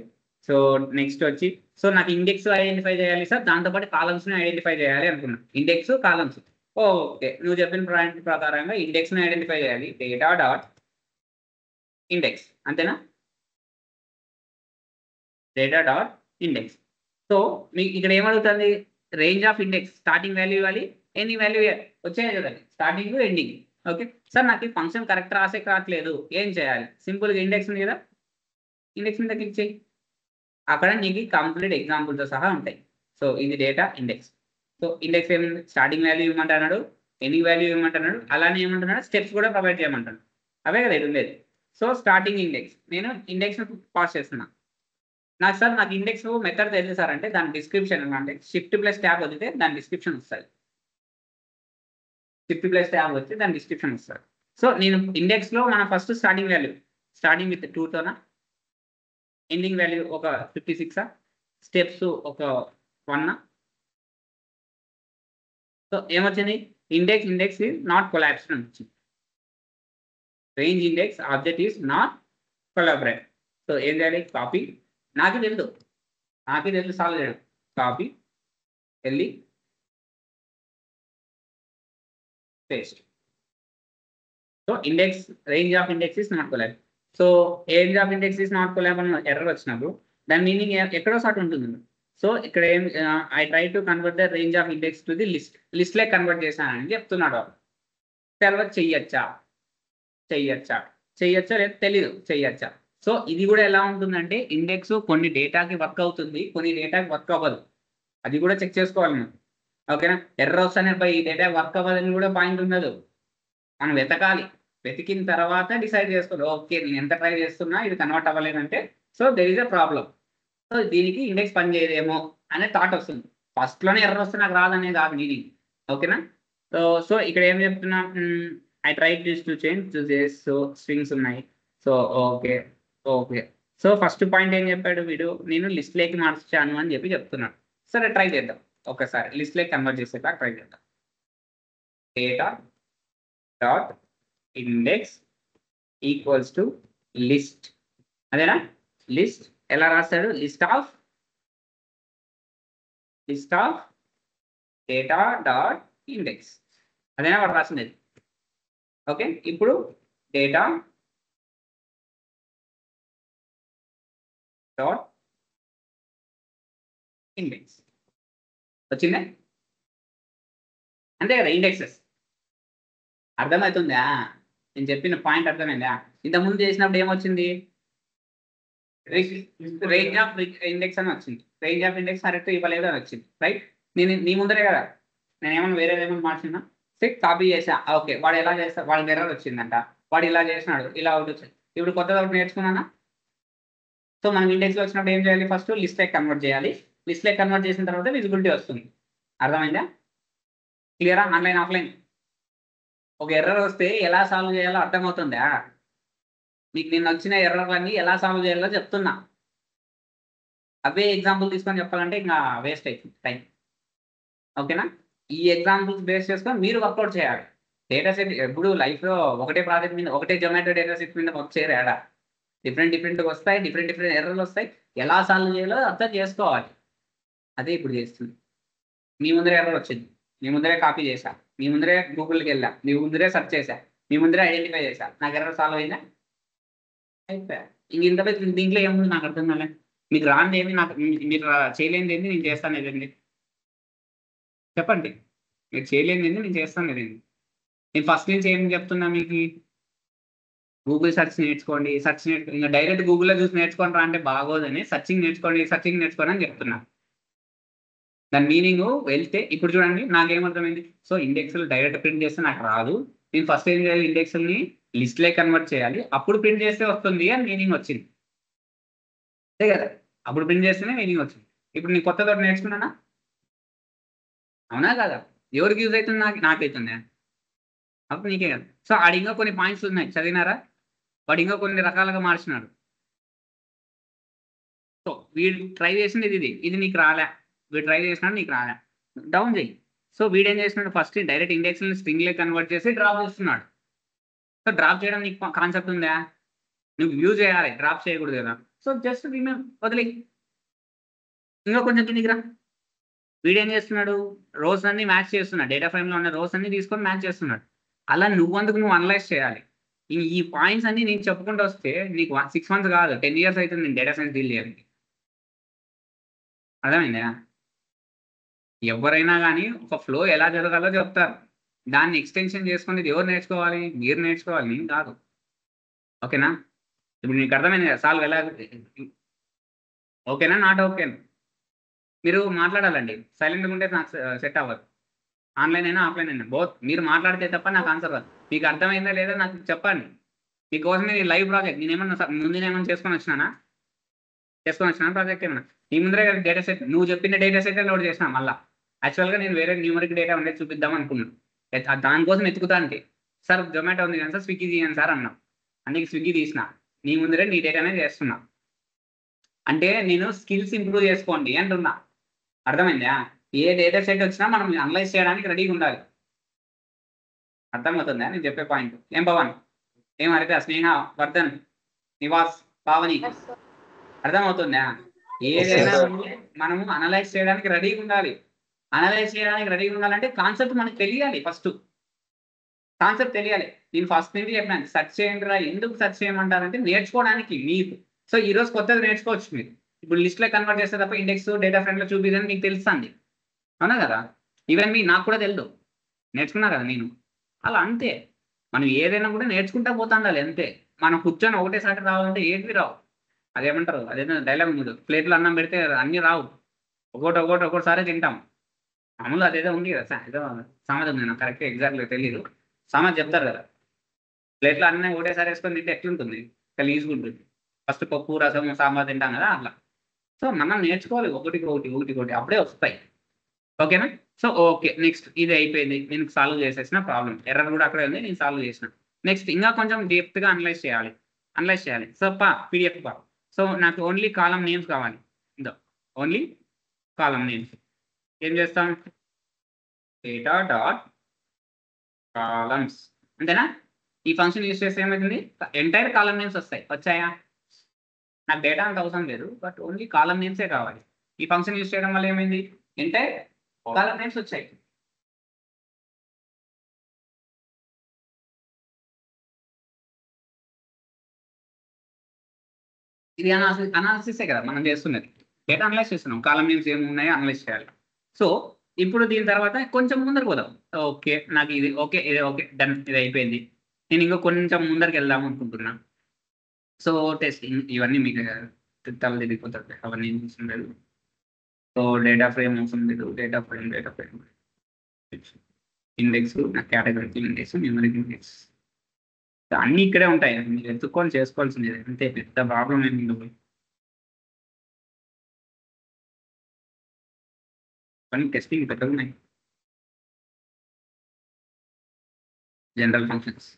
A: సో నెక్స్ట్ వచ్చి సో నాకు ఇండెక్స్ ఐడెంటిఫై చేయాలి సార్, దాంతోపాటు కాలమ్స్ని ఐడెంటిఫై చేయాలి అనుకున్నా. ఇండెక్స్ కాలమ్స్ ఓకే, నువ్వు చెప్పిన పాయింట్ ప్రకారంగా ఇండెక్స్ని ఐడెంటిఫై చేయాలి. డేటా డాట్ ఇండెక్స్ అంతేనా? Data dot index. సో మీకు ఇక్కడ ఏమడుగుతుంది? Range of index, starting value ఇవ్వాలి, ఎనీ వాల్యూ వచ్చాయి కదండి, స్టార్టింగ్ ఎండింగ్. ఓకే సార్ నాకు ఈ ఫంక్షన్ కరెక్ట్ రాసే కావట్లేదు, ఏం చేయాలి? సింపుల్గా ఇండెక్స్ ఉంది కదా, ఇండెక్స్ మీద క్లిక్ చేయి. అక్కడ నీకు కంప్లీట్ ఎగ్జాంపుల్తో సహా ఉంటాయి. సో ఇది డేటా ఇండెక్స్. సో ఇండెక్స్ ఏముంది? స్టార్టింగ్ వాల్యూ ఇవ్వమంటున్నాడు, ఎనీ వాల్యూ ఇవ్వమంటున్నాడు, అలానే ఏమంటున్నాడు స్టెప్స్ కూడా ప్రొవైడ్ చేయమంటాడు. అవే కదా ఇది ఉండేది. సో స్టార్టింగ్ ఇండెక్స్, నేను ఇండెక్స్ పాస్ చేస్తున్నా. నాకు ఇండెక్స్ మెథడ్ తెలుసు సార్ అంటే దాని డిస్క్రిప్షన్ అంటే షిఫ్ట్ ప్లస్ ట్యాబ్ వదిలితే దాని డిస్క్రిప్షన్ వస్తుంది. షిఫ్ట్ ప్లస్ ట్యాబ్ వస్తే దాని డిస్క్రిప్షన్ వస్తుంది. సో నేను ఇండెక్స్లో మన first starting value starting with 2తోనా, ఎండింగ్ వాల్యూ ఒక 56, స్టెప్స్ ఒక 1. సో ఏమొచ్చింది? ఇండెక్స్ ఈజ్ నాట్ కొలాప్స్డ్ అని వచ్చింది. Range index object is not collaborate. So ఏం చేయాలి? కాపీ. నాకు తెలుసు సాల్వ్ చేయడం. కాపీ వెళ్ళి paste. So index range of index is not callable. So range of index is not callable అని ఎర్రర్ వచ్చినప్పుడు దాని మీనింగ్ ఎక్కడో సాట్ ఉంటుంది. సో ఇక్కడ ఏం I try to convert the range of index to the లిస్ట్లే కన్వర్ట్ చేశానని చెప్తున్నాడు. తర్వాత చెయ్యొచ్చా లేదా తెలీదు, చెయ్యొచ్చా. సో ఇది కూడా ఎలా ఉంటుందంటే ఇండెక్స్ కొన్ని డేటాకి వర్క్ అవుతుంది, కొన్ని డేటాకి వర్క్ అవ్వదు. అది కూడా చెక్ చేసుకోవాలి మనం. ఓకేనా? ఎర్రర్ వస్తానే ఈ డేటా వర్క్ అవ్వదని కూడా పాయింట్ ఉండదు. మనం వెతకాలి, వెతికిన తర్వాత డిసైడ్ చేసుకోవాలి. ఓకే నేను ఎంత ట్రై చేస్తున్నా ఇది కన్వర్ట్ అవ్వలేదంటే so there is a problem. So దీనికి ఇండెక్స్ పని చేయదేమో అనే థాట్ వస్తుంది. ఫస్ట్లోనే ఎర్రర్ వస్తే నాకు రాదనే కాదు మీనింగ్. ఓకేనా? సో ఇక్కడ ఏం చెప్తున్నా, I try to change so strings ఉన్నాయి. So okay. So first point ఏం చెప్పాడు వీడు? నేను లిస్ట్లోకి మార్చాను అని చెప్తున్నాడు. సరే ట్రై చేద్దాం ఒకసారి, లిస్ట్లోకి కన్వర్ట్ చేసేలా ట్రై చేద్దాం. Data dot index equals to list. అదేనా? లిస్ట్ ఎలా రాస్తాడు? List of data dot index. అదేనా వాడు రాసింది. ఓకే ఇప్పుడు డేటా డాట్ ఇండెక్స్ వచ్చిందా? అంతే కదా, ఇండెక్సెస్. అర్థమవుతుందా? నేను చెప్పిన పాయింట్ అర్థమైందా? ఇంతకుముందు చేసినప్పుడు ఏమొచ్చింది? రేంజ్ ఆఫ్ ఇండెక్స్ అని వచ్చింది. రేంజ్ ఆఫ్ ఇండెక్స్ కరెక్ట్ ఇవ్వలేదు అని వచ్చింది. రైట్? నేను నీ ముందరే కదా, నేను ఏమన్నా వేరే ఏమన్నా మార్చినా కాపీ చేసా. ఓకే వాడు ఎలా చేస్తా, వాడికి ఎర్రర్ వచ్చిందంట, వాడు ఇలా చేసినాడు, ఇలా ఒకటి వచ్చింది. ఇప్పుడు కొత్తగా ఒకటి నేర్చుకున్నానా? సో మనం ఇండెక్స్లో వచ్చినప్పుడు ఏం చేయాలి? ఫస్ట్ లిస్ట్లోకి కన్వర్ట్ చేయాలి. లిస్ట్లోకి కన్వర్ట్ చేసిన తర్వాత విజిబిలిటీ వస్తుంది. అర్థమైందా? క్లియరా? Online offline. ఒక ఎర్రర్ వస్తే ఎలా సాల్వ్ చేయాలో అర్థమవుతుందా? మీకు నిన్న వచ్చిన ఎర్రర్లన్నీ ఎలా సాల్వ్ చేయాలో చెప్తున్నా. అవే ఎగ్జాంపుల్ తీసుకొని చెప్పాలంటే ఇంకా వేస్ట్ అవుతుంది టైం. ఓకేనా? ఈ ఎగ్జాంపుల్స్ బేస్ చేసుకొని మీరు వర్కౌట్ చేయాలి. డేటా సెట్ ఎప్పుడు లైఫ్లో ఒకటే ప్రాజెక్ట్ మీద, ఒకటే జొమాటో డేటా సెట్ మీద వర్క్ చేయరు. ఏడా డిఫరెంట్గా వస్తాయి, డిఫరెంట్ ఎర్రర్లు వస్తాయి. ఎలా సాల్వ్ చేయాలో అర్థం చేసుకోవాలి. అదే ఇప్పుడు చేస్తుంది. మీ ముందరే ఎర్రర్ వచ్చింది, మీ ముందరే కాపీ చేశా, మీ ముందరే గూగుల్కి వెళ్ళా, మీ ముందరే సెర్చ్ చేశా, మీ ముందరే ఐడెంటిఫై చేశా, నాకు ఎర్రర్ సాల్వ్ అయిందా? అయిపోయా. ఇంక ఇంత దీంట్లో ఏముంది నాకు అర్థం కాలే. మీకు రానిది ఏంది, నాకు మీరు చేయలేనిది ఏంది, నేను చేస్తాను ఏదండి. చెప్పండి. మీరు చేయలేనిది నేను చేస్తాను కదండి. నేను ఫస్ట్ నుంచి ఏం చెప్తున్నా మీకు, గూగుల్ సెర్చ్ నేర్చుకోండి. ఇంకా డైరెక్ట్ గూగుల్‌లో చూసి నేర్చుకుంటారా అంటే బాగోదని సెర్చింగ్ నేర్చుకోండి, సెర్చింగ్ నేర్చుకోండి అని చెప్తున్నా. దాని మీనింగు వెళ్తే ఇప్పుడు చూడండి నాకేమర్థమైంది. సో, ఇండెక్స్‌లు డైరెక్ట్ ప్రింట్ చేస్తే నాకు రాదు. నేను ఫస్ట్ ఏం చేయాలి, ఇండెక్స్‌లని లిస్ట్‌లోకి కన్వర్ట్ చేయాలి. అప్పుడు ప్రింట్ చేస్తే వస్తుంది అని మీనింగ్ వచ్చింది. అంతే కదా! అప్పుడు ప్రింట్ చేస్తేనే మీనింగ్ వచ్చింది. ఇప్పుడు నేను కొత్తదొకటి నేర్చుకున్నానా? అవునా కాదా? ఎవరికి యూజ్ అయితుంది నాకైతుందా? అప్పుడు నీకే కదా! సో, ఆడింకా కొన్ని పాయింట్స్ ఉన్నాయి చదివినారా? వాడింకా కొన్ని రకాలుగా మార్చినాడు. సో, వీడు ట్రై చేసింది ఇది. ఇది నీకు రాలే. వీడు ట్రై చేసినాడు నీకు రాలే. డౌన్ చెయ్యి. సో, వీడేం చేసినాడు ఫస్ట్ డైరెక్ట్ ఇండెక్స్‌లని స్ట్రింగ్‌లోకి కన్వర్ట్ చేసి డ్రాప్ చేస్తున్నాడు. సో, డ్రాప్ చేయడం నీకు కాన్సెప్ట్ ఉందా? నువ్వు వ్యూ చేయాలి. డ్రాప్ చేయకూడదు కదా! సో, జస్ట్ వదిలేయి. ఇంకా కొంచెం కిందికి రా. వీడేం చేస్తున్నాడు? రోస్ అన్ని మ్యాచ్ చేస్తున్నాడు. డేటా ఫ్రేమ్‌లో ఉన్న రోస్ అన్ని తీసుకొని మ్యాచ్ చేస్తున్నాడు. అలా నువ్వు అనలైజ్ చేయాలి. ఈ పాయింట్స్ అన్నీ నేను చెప్పుకుంటూ వస్తే నీకు 6 మంత్స్ కాదు 10 ఇయర్స్ అయితుంది నేను డేటా సైన్స్ డీల్ చేయడానికి. అర్థమైందా? ఎవ్వరైనా గాని ఒక ఫ్లో ఎలా జరగాలో చెప్తారు. దాన్ని ఎక్స్‌టెన్షన్ చేసుకునేది ఎవరు నేర్చుకోవాలి? మీరు నేర్చుకోవాలి. నేను కాదు. ఓకేనా? ఇప్పుడు నీకు అర్థమైంది కదా! సాల్వ్ ఎలా ఓకేనా? నాట్ ఓకేనా? మీరు మాట్లాడాలండి. సైలెంట్‌గా ఉంటే నాకు సెట్ అవ్వదు. ఆన్‌లైన్ అయినా, ఆఫ్‌లైన్ అయినా బోత్. మీరు మాట్లాడితే తప్ప నాకు ఆన్సర్ రాదు. మీకు అర్థమైందా లేదా నాకు చెప్పండి. మీకోసమే నేను లైవ్ ప్రాజెక్ట్ నేనేమన్నా ముందునేమన్నా చేసుకొనొచ్చినానా? చేసుకొనొచ్చినానా ప్రాజెక్ట్ ఏమన్నా? నీ ముందరే కదా డేటా సెట్ నువ్వు చెప్పిన డేటా సెట్టే లోడ్ చేసినా మళ్ళా. యాక్చువల్‌గా నేను వేరే న్యూమరిక్ డేటా ఉండేది చూపిద్దాం అనుకున్నా. దానికోసం ఎతుకుతాంటి. సార్ జొమాటో ఉంది కదా సార్ స్విగ్గీ తీయండి సార్ అన్నా. అందుకే స్విగ్గీ తీసిన. నీ ముందరే నీ డేటానే చేస్తున్నా. అంటే నేను స్కిల్స్ ఇంప్రూవ్ చేసుకోండి అంటున్నా. అర్థమైందా? ఏ డేటా సెట్ వచ్చినా మనం అనలైజ్ చేయడానికి రెడీగా ఉండాలి. అర్థమవుతుందా నేను చెప్పే పాయింట్? ఏం పవన్? ఏం హరిత, స్నేహ, వర్ధన్, నివాస్, పావని
B: Yes, sir.
A: అర్థమవుతుందా?
C: Yes,
A: ఏదైనా
C: sir.
A: మనము అనలైజ్ చేయడానికి రెడీగా ఉండాలి. అనలైజ్ చేయడానికి రెడీగా ఉండాలంటే కాన్సెప్ట్ మనకు తెలియాలి ఫస్ట్. కాన్సెప్ట్ తెలియాలి. నేను ఫస్ట్ నుంచి చెప్పాను. సెర్చ్ చేయండిరా ఎందుకు సెర్చ్ చేయమంటారంటే నేర్చుకోవడానికి మీకు. సో, ఈరోజు కొత్తది నేర్చుకోవచ్చు మీరు. ఇప్పుడు లిస్ట్‌లో కన్వర్ట్ చేస్తే తప్ప ఇండెక్స్, డేటా ఫ్రేమ్‌లో చూపియదని మీకు తెలుస్తది. అవునా కదా! ఈవెన్ నాకు కూడా తెలీదు. నేర్చుకున్నా కదా నేను. అలా అంతే. మనం ఏదైనా కూడా నేర్చుకుంటా పోతాండాలి అంతే. మనం కూర్చొని ఒకటేసారి రావాలంటే ఏటివి రావు. అదేమంటారు అదేదో డైలాగ్ ఉంది. ప్లేట్‌లో అన్నం పెడితే అన్నీ రావు. ఒక్కోటొక్కోసారే తింటాం. మామూలుగా అదేదో ఉంది కదా! ఏదో సామెత ఉంది. నాకు కరెక్ట్‌గా ఎగ్జాక్ట్‌గా తెలీదు. సామెత చెప్తారు కదా! ప్లేట్‌లో అన్నం ఒకటేసారి ఏసుకొని తింటే ఎట్లుంటుంది? గలీజ్‌గా ఉంటుంది. ఫస్ట్ పప్పు, రసం, సాంబార్ తింటాం కదా! అట్లా. సో, మనం నేర్చుకోవాలి ఒకటికొకటి అప్పుడే వస్తాయి. ఓకేనా? So, okay. నెక్స్ట్ ఇది అయిపోయింది. నేను సాల్వ్ చేసేసిన ప్రాబ్లమ్. ఎర్రర్ కూడా అక్కడే ఉంది. నేను సాల్వ్ చేసిన. నెక్స్ట్ ఇంకా కొంచెం డెప్త్‌గా అనలైజ్ చేయాలి. సో, పీడీఎఫ్ సో, నాకు ఓన్లీ కాలమ్ నేమ్స్ కావాలి. ఇదో ఓన్లీ కాలమ్ నేమ్స్. ఏం చేస్తాం? డేటా డాట్ కాలమ్స్ అంతేనా? ఈ ఫంక్షన్ యూజ్ చేస్తే ఏమైతుంది? ఎంటైర్ కాలమ్ నేమ్స్ వస్తాయి. వచ్చాయా? నాకు డేటా అంత అవసరం లేదు. బట్ ఓన్లీ కాలమ్ నేమ్సే కావాలి. ఈ ఫంక్షన్ యూజ్ చేయడం వల్ల ఏమైంది? ఎంటైర్ కాలమ్ నేమ్స్ వచ్చాయి. ఇది అనాలిసిసే కదా మనం చేస్తున్నది. డేటా అనలైజ్ చేస్తున్నాం. కాలమ్ నేమ్స్ ఏమున్నాయో అనలైజ్ చేయాలి. సో, ఇప్పుడు దీని తర్వాత కొంచెం ముందరకు పోదాం. ఓకే. నాకు ఇది ఓకే. ఇది ఓకే. డన్. ఇది అయిపోయింది. నేను ఇంకో కొంచెం ముందరికెళ్దాం అనుకుంటున్నా. సో, టెస్టింగ్ ఇవన్నీ మీకు తల తిరిగిపోతాయి. అవన్నీ ఏం అవసరం లేదు. సో, డేటా ఫ్రేమ్ అవసరం లేదు. Data frame. Index, category index, numeric index. అన్నీ ఇక్కడే ఉంటాయి. మీరు ఎతుక్కొని చేసుకోవాల్సిందే. అంతే పెద్ద ప్రాబ్లమ్ ఏమి ఉండదు. కానీ టెస్టింగ్ పెద్దగున్నాయి. General functions.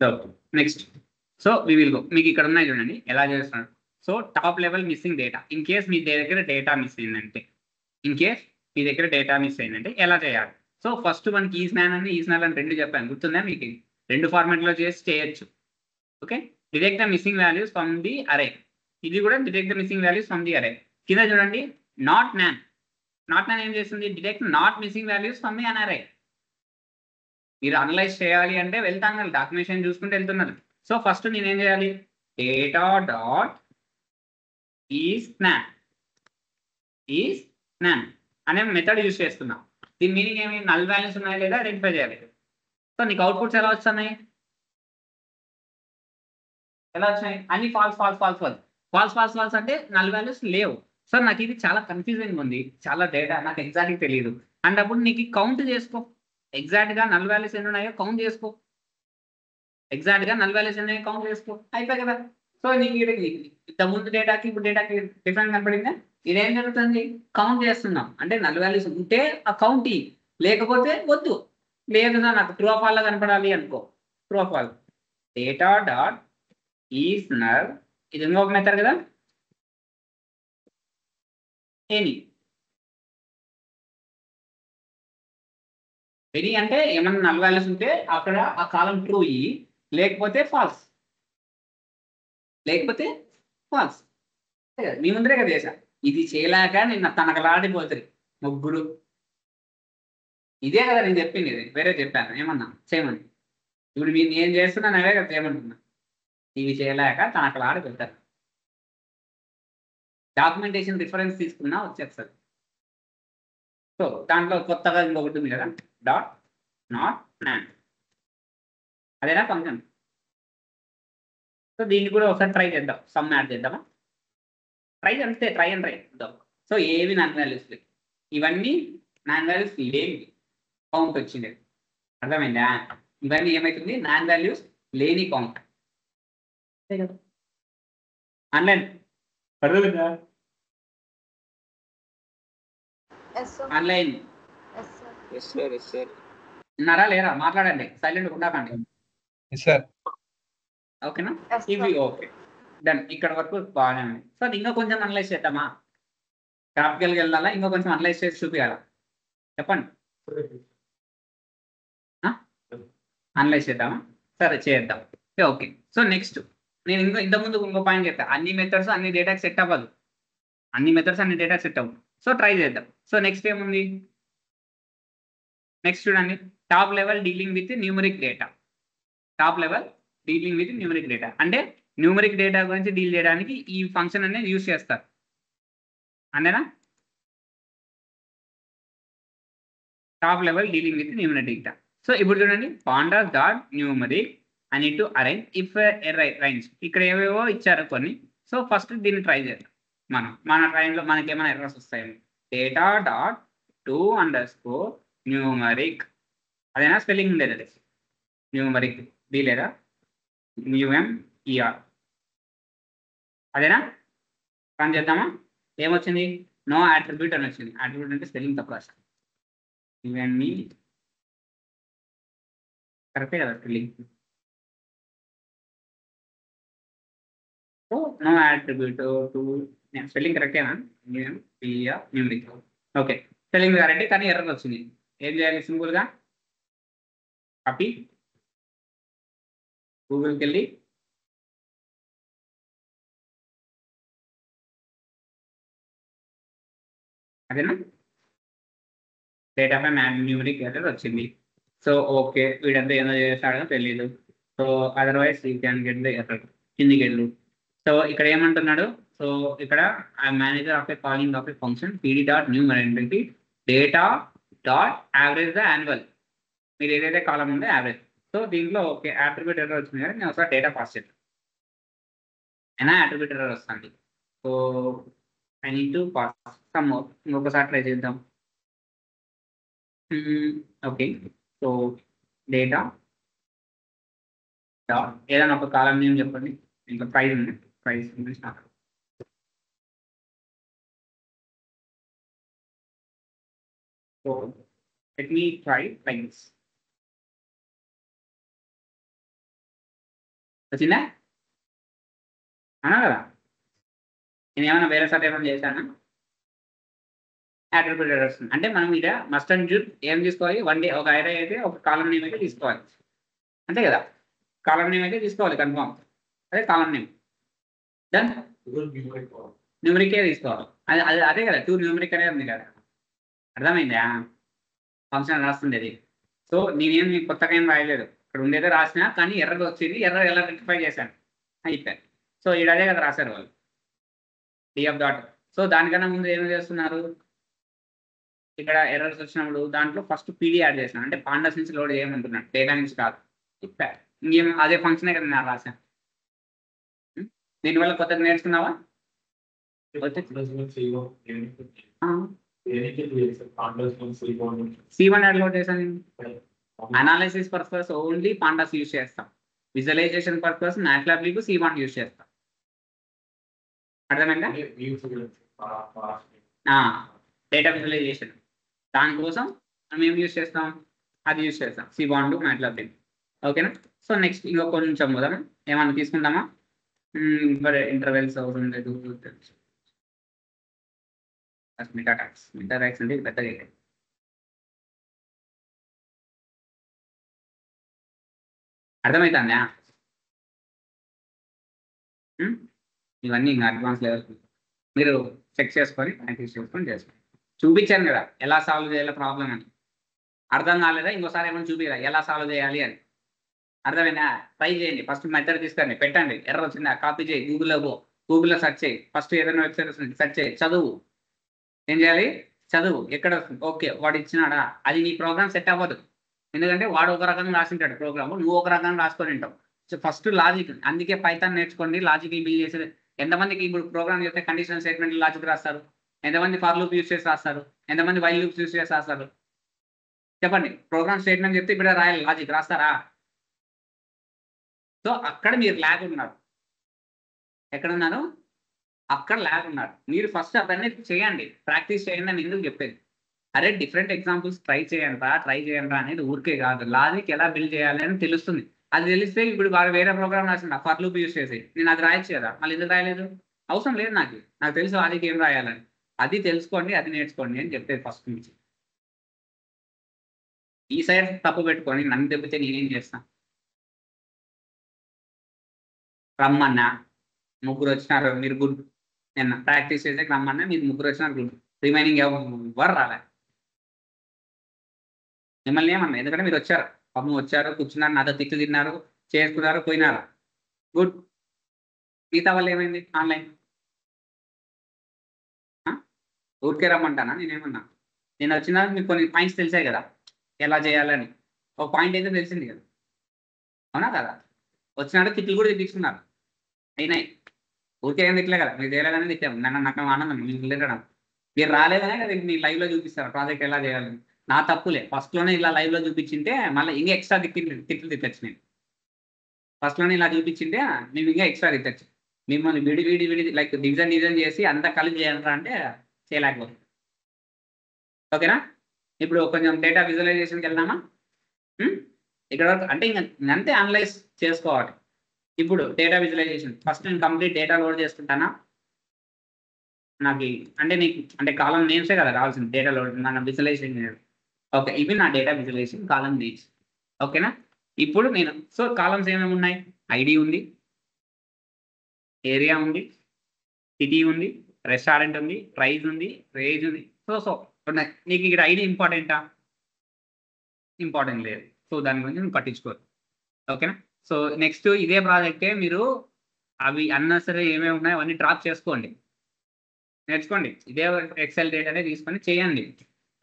A: So, next. So, we will go. మీకు ఇక్కడ ఉన్నాయి చూడండి. ఎలా చేస్తున్నారు. So, top level missing data. In case మీ దగ్గర డేటా మిస్ అయిందంటే ఎలా చేయాలి? సో, ఫస్ట్ మనకి ఈస్నాన్ అని 2 చెప్పాను. గుర్తుందా మీకు? 2 ఫార్మాట్‌లో చేసి చేయొచ్చు. Okay. Detect the missing values from the array. ఇది కూడా detect the missing values from the array. కింద చూడండి నాట్ నాన్. ఏం చేస్తుంది? Detect not missing values from the an array. మీరు అనలైజ్ చేయాలి అంటే వెళ్తాను డాక్యుమెంటేషన్ చూసుకుంటూ వెళ్తున్నారు. సో, ఫస్ట్ నేనేం చేయాలి? డేటా డాట్ ఈజ్ none అనే మెథడ్ యూజ్ చేస్తున్నాం. దీని మీనింగ్ ఏమి? నల్ వాల్యూస్ ఉన్నాయా లేదా ఐడెంటిఫై చేయాలి. సో నీకు అవుట్పుట్స్ ఎలా వస్తున్నాయి? ఎలా వచ్చినాయి? అన్ని false false false false false false false అంటే నల్ వాల్యూస్ లేవు. సో నాకు ఇది చాలా కన్ఫ్యూజింగ్ ఉంది, చాలా డేటా నాకు ఎగ్జాక్ట్గా తెలియదు. అండ్ అప్పుడు నీకు కౌంట్ చేసుకో, ఎగ్జాక్ట్గా నల్ వాల్యూస్ ఎన్ని ఉన్నాయో కౌంట్ చేసుకో, ఎగ్జాక్ట్గా నల్ వాల్యూస్ ఎన్ని కౌంట్ చేసుకో, అయిపోయి కదా. సో నీకు ఇంత ముందు డేటాకి ఇప్పుడు డేటాకి డిఫరెంట్ కనపడిందా? ఇదేం జరుగుతుంది? కౌంట్ చేస్తున్నాం అంటే నల్ వాల్యూస్ ఉంటే ఆ కౌంట్ లేకపోతే వద్దు. లేదు నాకు ట్రూ ఆఫ్ ఆల్ కనపడాలి అనుకో, true of all data dot is null. ఇది ఇంకొక మెథడ్ కదా, ఎనీ ఎనీ అంటే ఏమన్నా నల్ వాల్యూస్ ఉంటే అక్కడ ఆ కాలం ట్రూ ఇయ్యి, లేకపోతే ఫాల్స్, లేకపోతే ఫాల్స్. మీ ముందరే కదా చేశా. ఇది చేయలేక నిన్న తనకలాడిపోతుంది ముగ్గురు. ఇదే కదా నేను చెప్పింది, ఇది వేరే చెప్పాను ఏమన్నా చేయమని. ఇప్పుడు మీరు నేను చేస్తున్నాను అవే కదా చేయమంటున్నా. ఇవి చేయలేక తనకలాడిపోతారు. డాక్యుమెంటేషన్ రిఫరెన్స్ తీసుకున్నా వచ్చేస్తుంది. సో దాంట్లో కొత్తగా ఇంకొకటి ఉంది కదా, డాట్ నాట్ none, అదేనా ఫంక్షన్. సో దీన్ని కూడా ఒకసారి ట్రై చేద్దాం, సమ్ యాడ్ చేద్దామా? ట్రై అంతే, ట్రై అండ్ ట్రై చేద్దాం. సో ఏవి నాన్ వాల్యూస్ లేవు, ఇవన్నీ నాన్ వాల్యూస్ లేని కౌంట్ వచ్చింది. అర్థమైందా? ఇవన్నీ ఏమవుతుంది? నాన్ వాల్యూస్ లేని కౌంట్. ఆన్లైన్ పర్వాలేదా? ఆన్లైన్ ఉన్నారా లేరా? మాట్లాడండి, సైలెంట్ ఉండకండి. ఓకేనా? ఇవి ఓకే డన్. ఇక్కడ వరకు బాగానే ఉంది. సో ఇంకా కొంచెం అనలైజ్ చేద్దామా? గ్రాఫికల్గా వెళ్ళాలా, ఇంకా కొంచెం అనలైజ్ చేసి చూపించాలా? చెప్పండి. అనలైజ్ చేద్దామా? సరే చేద్దాం. ఓకే. సో నెక్స్ట్ నేను ఇంతకుముందు ఇంకో పాయింట్ చెప్తాను. అన్ని మెథడ్స్ అన్ని డేటాకి సెట్ అవ్వదు, అన్ని మెథడ్స్ అన్ని డేటాకి సెట్ అవ్వదు. సో ట్రై చేద్దాం. సో నెక్స్ట్ ఏముంది? నెక్స్ట్ చూడండి, top level dealing with numeric data. Top level dealing with numeric data అంటే న్యూమరిక్ డేటా గురించి డీల్ చేయడానికి ఈ ఫంక్షన్ అనేది యూజ్ చేస్తారు అంతేనా? Top level dealing with numeric data. So ఇప్పుడు చూడండి, pandas dot numeric I need to arrange if rains. ఇక్కడ ఏవేవో ఇచ్చారు కొన్ని. సో ఫస్ట్ దీన్ని ట్రై చేద్దాం. మన ట్రైన్లో మనకి ఏమైనా ఎర్రర్స్ వస్తాయి. డేటా డాట్ _, న్యూమరిక్, అదేనా స్పెల్లింగ్ ఉండేది? అది న్యూమరిక్ డి లేదా UMER, అదేనా? రన్ చేద్దామా? ఏమొచ్చింది? నో అట్రిబ్యూట్ అని వచ్చింది. అట్రిబ్యూట్ అంటే స్పెల్లింగ్ తప్పు రాస్తాను. ఇవన్నీ కరెక్టే కదా spelling? So no attribute to, spelling కరెక్టేనా? న్యూమరిక్. ఓకే, స్పెల్లింగ్ కరెక్టే కానీ ఎర్రర్ వచ్చింది. ఏం చేయాలి? సింపుల్గా కాపీ, గూగుల్కి వెళ్ళి అదేనా డేటా పై న్యూమరిక్ ఎర్రర్ వచ్చింది. సో ఓకే, వీడంతా ఏదో చేస్తాడో తెలియదు. So otherwise you can get the error. కిందికి వెళ్ళు. సో ఇక్కడ ఏమంటున్నాడు? సో ఇక్కడ manager of A calling of A function PD dot numeric data dot average the annual. మీరు ఏదైతే కాలం ఉందో యావరేజ్. సో దీంట్లో ఓకే అట్రిబ్యూట్ ఎర్రర్ వచ్చింది కదా, నేను ఒకసారి డేటా పాస్ చేస్తాను. అయినా అట్రిబ్యూట్ ఎర్రర్ వస్తుంది. So I need to pass some more. ఇంకొకసారి ట్రై చేద్దాం. ఓకే, సో డేటా డాట్ ఏదైనా ఒక కాలం నేమ్ చెప్పండి. ఇంకా ప్రైస్ ఉంది, price start. So let me try price. వచ్చిందా? అన్నా కదా, నేను ఏమైనా వేరే సార్ ఏమైనా చేశానా? అట్రిబ్యూట్ ఎర్రర్ వస్తుంది అంటే మనం ఇక్కడ మస్ట్ అండ్ షుడ్ ఏం తీసుకోవాలి? వన్ డే ఒక ఐరే అయితే ఒక కాలం నేమ్ అయితే తీసుకోవాలి, అంతే కదా? కాలం నేమ్ అయితే తీసుకోవాలి కన్ఫామ్. అదే కాలం నేమ్ డన్. న్యూమరికే తీసుకోవాలి. అదే కదా, 2 న్యూమరిక్ అనేది ఉంది కదా. అర్థమైందా? ఫంక్షన్ రాస్తుండేది. సో నేనేం మీకు కొత్తగా ఏం రాయలేదు, ఇక్కడ ఉండేదే రాసినా కానీ ఎర్రర్ వచ్చింది. ఎర్రర్ ఎలా రెక్టిఫై చేశాను అయిపోయాను. సో ఈడ అదే కదా రాశారు వాళ్ళు డిఎఫ్ డాట్. సో దానికన్నా ముందు ఏం చేస్తున్నారు, ఇక్కడ ఎర్రర్స్ వచ్చినప్పుడు దాంట్లో ఫస్ట్ పీడీ యాడ్ చేసినాను, అంటే పాండాస్ నుంచి లోడ్ చేయమంటున్నాను, డేటా నుంచి కాదు. ఇంకేం అదే ఫంక్షనే కదా నేను రాశాను. దీనివల్ల కొత్తగా నేర్చుకున్నావా? C1 యాడ్ లోడ్ చేశాను. Analysis purpose only pandas use చేస్తాం, visualisation purpose matplotlib C1 use చేస్తాం. అర్థమైందా? డేటా విజువలైజేషన్ దానికోసం మనం ఏం యూజ్ చేస్తాం, అది యూజ్ చేస్తాం, C1 మ్యాట్లాబ్ లిబ్. ఓకేనా? సో నెక్స్ట్ ఇంకో కొంచెం పోదాం, ఏమన్నా తీసుకుంటామా? మరి ఇంటర్వెల్స్ అవసరం లేదు. మిటాటాక్స్ అంటే పెద్దగా అర్థమవుతుందా? ఇవన్నీ ఇంకా అడ్వాన్స్ లెవెల్ మీరు చెక్ చేసుకొని ప్రాక్టీస్ చేసుకొని చేసుకోండి. చూపించాను కదా ఎలా సాల్వ్ చేయాలో ప్రాబ్లం అని. అర్థం కాలేదా? ఇంకోసారి ఏమైనా చూపిరా ఎలా సాల్వ్ చేయాలి అని. అర్థమైనా? ట్రై చేయండి. ఫస్ట్ మెథడ్ తీసుకొని పెట్టండి, ఎర్రర్ వచ్చిందా కాపీ చేయి, గూగుల్లో సెర్చ్ చేయి, ఫస్ట్ ఏదైనా వెబ్సైట్ వస్తుంది సెర్చ్ చేయి, చదువు. ఏం చేయాలి? చదువు. ఎక్కడ వస్తుంది? ఓకే వాడు ఇచ్చినాడా, అది నీ ప్రోగ్రామ్ సెట్ అవ్వదు, ఎందుకంటే వాడు ఒక రకంగా రాసింటాడు ప్రోగ్రామ్, నువ్వు ఒక రకంగా రాసుకొని ఉంటావు. సో ఫస్ట్ లాజిక్, అందుకే పైథాన్ నేర్చుకోండి, లాజిక్ బిల్డ్ చేసేది. ఎంతమందికి ఇప్పుడు ప్రోగ్రామ్ చేస్తే కండిషనల్ స్టేట్మెంట్ లాజిక్ రాస్తారు, ఎంతమంది ఫర్ లూప్ యూస్ చేసి రాస్తారు, ఎంతమంది వైల్ లూప్స్ యూస్ చేసి రాస్తారు? చెప్పండి. ప్రోగ్రామ్ స్టేట్మెంట్ చెప్తే ఇప్పుడు రాయాలి, లాజిక్ రాస్తారా? సో అక్కడ మీరు ల్యాగ్ ఉన్నారు. ఎక్కడ ఉన్నారు? అక్కడ ల్యాగ్ ఉన్నారు. మీరు ఫస్ట్ అవన్నీ చేయండి, ప్రాక్టీస్ చేయండి అని ఎందుకు చెప్పేది. అరే డిఫరెంట్ ఎగ్జాంపుల్స్ ట్రై చేయండి అనేది ఊరికే కాదు, లాజిక్ ఎలా బిల్డ్ చేయాలి అని తెలుస్తుంది. అది తెలిస్తే ఇప్పుడు వాడు వేరే ప్రోగ్రామ్ రాసింది ఫర్ లూప్ యూస్ చేసి, నేను అది రాయొచ్చు కదా, మళ్ళీ ఎందుకు రాయలేదు? అవసరం లేదు, నాకు తెలుసు లాజిక్ ఏం రాయాలని. అది తెలుసుకోండి, అది నేర్చుకోండి అని చెప్పేది ఫస్ట్ నుంచి. ఈ సైడ్ తప్పు పెట్టుకొని నన్ను దెబ్బతే నేనేం చేస్తాను? రమ్మన్నా, ముగ్గురు వచ్చినారు, మీరు గుడ్. నిన్న ప్రాక్టీస్ చేసే రమ్మన్నా, మీరు ముగ్గురు వచ్చినారు, గుడ్. రిమైనింగ్ ఎవరు రాలే, మిమ్మల్ని ఏమన్నా, ఎందుకంటే మీరు వచ్చారు, పాపం వచ్చారు, కూర్చున్నారు, నాతో తిట్లు తిన్నారు, చేసుకున్నారు, పోయినారు, గుడ్. మిగతా వాళ్ళు ఏమైంది? ఆన్లైన్ ఊరికే రమ్మంటానా నేనేమన్నా? నేను వచ్చినా మీకు కొన్ని పాయింట్స్ తెలిసాయి కదా ఎలా చేయాలని, ఒక పాయింట్ అయితే తెలిసింది కదా, అవునా కదా? వచ్చినాడు, తిట్లు కూడా తిట్టించుకున్నారు, అయినాయి. ఊరికే ఏం తిట్టలే కదా, మీరు చేయలేదని తిట్టాము, నాకు ఆనందం మీకు తిట్టడం. మీరు రాలేదనే కదా మీ లైవ్లో చూపిస్తారు ప్రాజెక్ట్ ఎలా చేయాలని. నా తప్పులే, ఫస్ట్లోనే ఇలా లైవ్లో చూపించింటే మళ్ళీ ఇంకా ఎక్స్ట్రా తిట్లు తిట్టచ్చు. నేను ఫస్ట్లోనే ఇలా చూపించింటే మేము ఇంకా ఎక్స్ట్రా తిట్టచ్చు. మిమ్మల్ని విడి లైక్ డిజైన్ చేసి అంతా కలిసి చేయాలంటారా అంటే చేయలేకపోతుంది. ఓకేనా? ఇప్పుడు కొంచెం డేటా విజువలైజేషన్కి వెళ్దామా? ఇక్కడ వరకు అంటే ఇంకా అంతే, అనలైజ్ చేసుకోవాలి. ఇప్పుడు డేటా విజువలైజేషన్ ఫస్ట్ నేను కంప్లీట్ డేటా లోడ్ చేసుకుంటానా. నాకు అంటే నీకు అంటే కాలం నేమ్సే కదా రావాల్సింది, డేటా లోడ్ మన విజువలైజేషన్. ఓకే, ఇవి నా డేటా విజువలైజేషన్ కాలం నేమ్స్. ఓకేనా? ఇప్పుడు నేను సో కాలమ్స్ ఏమేమి ఉన్నాయి? ఐడి ఉంది, ఏరియా ఉంది, సిటీ ఉంది, రెస్టారెంట్ ఉంది, ప్రైస్ ఉంది, రేజ్ ఉంది. సో ఉన్నాయి. నీకు ఇక్కడ ఐడి ఇంపార్టెంటా? ఇంపార్టెంట్ లేదు, సో దాని గురించి నువ్వు పట్టించుకోరు. ఓకేనా? సో నెక్స్ట్ ఇదే ప్రాజెక్టే, మీరు అవి అన్నసరే ఏమేమి ఉన్నాయో అవన్నీ డ్రాప్ చేసుకోండి, నేర్చుకోండి. ఇదే ఎక్సెల్ డేటానే తీసుకొని చేయండి,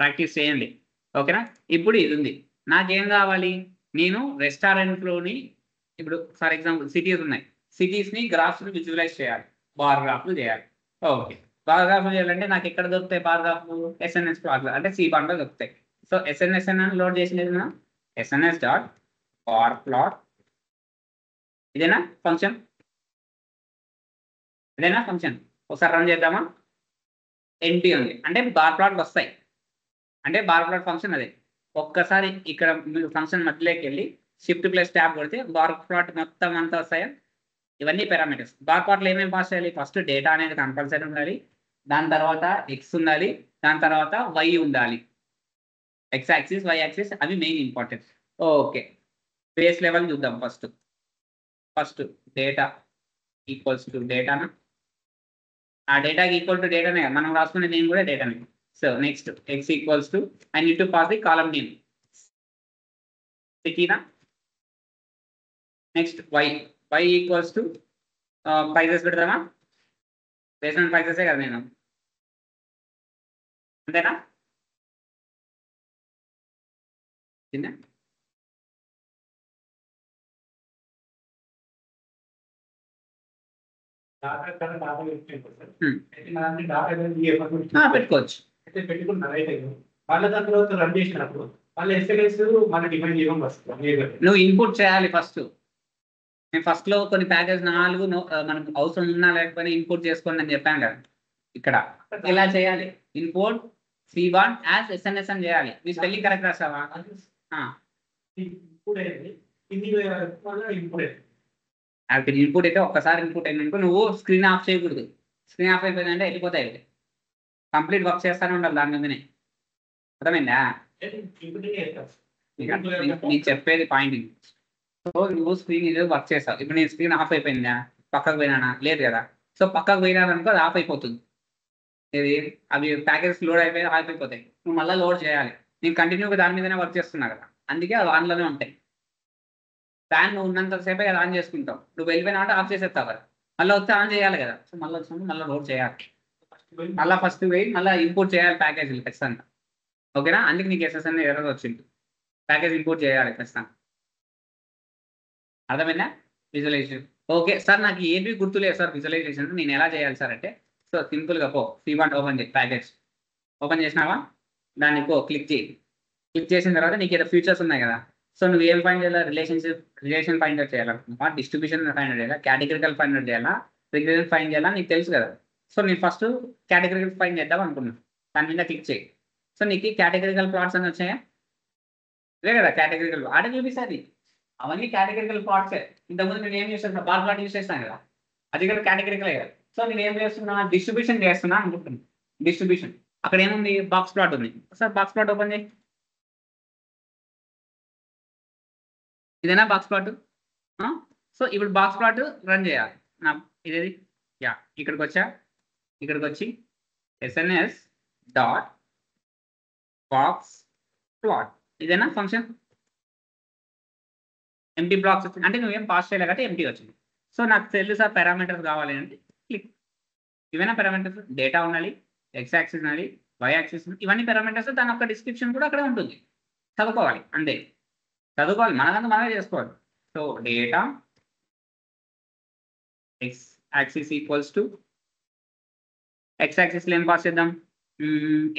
A: ప్రాక్టీస్ చేయండి. ఓకేనా? ఇప్పుడు ఇది ఉంది, నాకేం కావాలి? నేను రెస్టారెంట్లోని ఇప్పుడు ఫర్ ఎగ్జాంపుల్ సిటీస్ ఉన్నాయి, సిటీస్ని గ్రాఫ్స్ని విజువలైజ్ చేయాలి, బార్ గ్రాఫ్లు చేయాలి. ఓకే, బార్ గ్రాఫ్లు చేయాలంటే నాకు ఎక్కడ దొరుకుతాయి బార్ గ్రాఫ్లు? ఎస్ఎన్ఎస్ ప్లాట్లో అంటే C1లో దొరుకుతాయి. సో ఎస్ఎన్ఎస్ఎన్ అని లోడ్ చేసినది మనం ఎస్ఎన్ఎస్ డాట్ బార్ ప్లాట్. ఇదేనా ఫంక్షన్? ఇదేనా ఫంక్షన్? ఒకసారి రన్ చేద్దామా? ఎన్టీ ఉంది అంటే బార్ ప్లాట్లు వస్తాయి, అంటే బార్ ప్లాట్ ఫంక్షన్ అదే. ఒక్కసారి ఇక్కడ మీరు ఫంక్షన్ మధ్యలోకి వెళ్ళి షిఫ్ట్ ప్లస్ ట్యాబ్ కొడితే బార్ ప్లాట్ మొత్తం అంతా వస్తాయా? ఇవన్నీ పారామీటర్స్. బార్ ప్లాట్లో ఏమేమి పాస్ చేయాలి? ఫస్ట్ డేటా అనేది కంపల్సరీ ఉండాలి, దాని తర్వాత ఎక్స్ ఉండాలి, దాని తర్వాత వై ఉండాలి, ఎక్స్ యాక్సిస్ వై యాక్సిస్ అవి main important. Okay, base level చూద్దాం. ఫస్ట్ డేటా ఈక్వల్స్ టు డేటానా, ఆ డేటాకి ఈక్వల్ టు డేటానే మనం రాసుకునే నేమ్ కూడా డేటానే. So next X equals to I need to pass the column name సిటీనా. Next Y equals to prices పెడదామా? బేస్డ్ ప్రైజెసే కదా నేను, అంతేనా? చిన్న పెట్టుకోవచ్చు.
B: పెట్టుకుంటారు అయితే వాళ్ళ దాంట్లో రన్ చేసినప్పుడు వాళ్ళ ఎస్ఎల్ఎస్ మన డిఫైన్ చేయడం వస్తుంది.
A: నువ్వు ఇన్పుట్ చేయాలి ఫస్ట్. నేను ఫస్ట్ లో కొన్ని ప్యాకేజ్ 4 మనకు అవసరం ఉన్నా లేకపోయినా ఇన్పుట్ చేసుకోండి అని చెప్పాను కదా. ఇక్కడ ఇలా చేయాలి, ఇన్పుట్ C1 యాజ్ SNS అని చేయాలి. మీ స్పెల్లింగ్ కరెక్ట్ రాసావా? ఇన్పుట్ అయితే ఒక్కసారి ఇన్పుట్ అయిందనుకో నువ్వు స్క్రీన్ ఆఫ్ చేయకూడదు. స్క్రీన్ ఆఫ్ అయిపోయిందంటే వెళ్ళిపోతాయి. కంప్లీట్ వర్క్ చేస్తానే ఉండాలి దాని మీదనే. అర్థమైందా? నేను చెప్పేది పాయింట్. సో నువ్వు స్క్రీన్ ఇది వర్క్ చేస్తావు. ఇప్పుడు నేను స్క్రీన్ ఆఫ్ అయిపోయిందా, పక్కకు పోయినా లేదు కదా. సో పక్కకు పోయినాదనుకో అది ఆఫ్ అయిపోతుంది. ఇది అవి ప్యాకేజ్ లోడ్ అయిపోయి ఆఫ్ అయిపోతాయి. నువ్వు మళ్ళీ లోడ్ చేయాలి. నేను కంటిన్యూగా దాని మీదనే వర్క్ చేస్తున్నా కదా, అందుకే అది ఆన్లోనే ఉంటాయి. ఫ్యాన్ నువ్వు ఉన్నంతసేపే కదా ఆన్ చేసుకుంటావు. నువ్వు వెళ్ళిపోయినా అంటే ఆఫ్ చేసేస్తావు కదా, మళ్ళీ వస్తే ఆన్ చేయాలి కదా. సో మళ్ళీ వచ్చినప్పుడు మళ్ళీ లోడ్ చేయాలి. మళ్ళీ ఫస్ట్ పోయి మళ్ళీ ఇంపోర్ట్ చేయాలి ప్యాకేజీలు ఖచ్చితంగా. ఓకేనా? అందుకే నీకు SSN ఎర్రర్ వచ్చింది. ప్యాకేజ్ ఇంపోర్ట్ చేయాలి ఖచ్చితంగా. అర్థమైందా? విజువలైజేషన్ ఓకే సార్, నాకు ఏది గుర్తులేదు సార్ విజువలైజేషన్ నేను ఎలా చేయాలి సార్ అంటే, సో సింపుల్గా పో C1 ఓపెన్ చేయి. ప్యాకేజ్ ఓపెన్ చేసినావా, దాన్ని పో క్లిక్ చేయి. క్లిక్ చేసిన తర్వాత నీకు ఏదో ఫీచర్స్ ఉన్నాయి కదా. సో నువ్వు ఏం ఫైండ్ చేయాలా? రిలేషన్ ఫైండ్ అవుట్ చేయాలనుకుంటున్నావా, డిస్ట్రిబ్యూషన్ ఫైండ్ అవుట్ చేయాలా, కేటగిరికల్ ఫైండ్ అవుట్ చేయాలా, రిగ్రెషన్ ఫైండ్ చేయాలా, నీకు తెలుసు కదా. సో నేను ఫస్ట్ కేటగిరికల్ ఫైండ్ చేద్దాం అనుకున్నాను. దాని మీద క్లిక్ చేయి. సో నీకు కేటగిరికల్ ప్లాట్స్ అని వచ్చాయా? ఇవే కదా కేటగిరికల్, ఆడే చూపిస్తుంది. అవన్నీ కేటగిరికల్ ప్లాట్సే. ఇంతకుముందు నేను ఏం చేస్తున్నా, బార్ ప్లాట్ యూస్ చేస్తాను కదా, అది కూడా కేటగిరికల్ కదా. సో నేను ఏం చేస్తున్నా, డిస్ట్రిబ్యూషన్ చేస్తున్నా అనుకుంటున్నాను. డిస్ట్రిబ్యూషన్ అక్కడ ఏముంది, బాక్స్ ప్లాట్ ఉంది. సార్ బాక్స్ ప్లాట్ ఓపెన్ చేయి. ఇదేనా బాక్స్ ప్లాట్? సో ఇప్పుడు బాక్స్ ప్లాట్ రన్ చేయాలి. నా ఇదేది యా ఇక్కడికి వచ్చా, ఇక్కడికి వచ్చి SNS డాట్ బాక్స్ ప్లాట్ ఇదేనా ఫంక్షన్. ఎంటీ బ్లాక్స్ వచ్చింది అంటే నువ్వేం పాస్ చేయలే కాబట్టి ఎంటీ వచ్చింది. సో నాకు తెలుసు సార్ పారామీటర్స్ కావాలి అంటే క్లిక్. ఇవేనా పారామీటర్స్? డేటా ఉండాలి, X యాక్సిస్ ఉండాలి, Y యాక్సిస్, ఇవన్నీ పారామీటర్స్. దాని యొక్క డిస్క్రిప్షన్ కూడా అక్కడే ఉంటుంది. చదువుకోవాలి అంతే, చదువుకోవాలి, మనకంతా మనమే చేసుకోవాలి. So data X axis equals to X యాక్సిస్లో ఏం పాస్ చేద్దాం,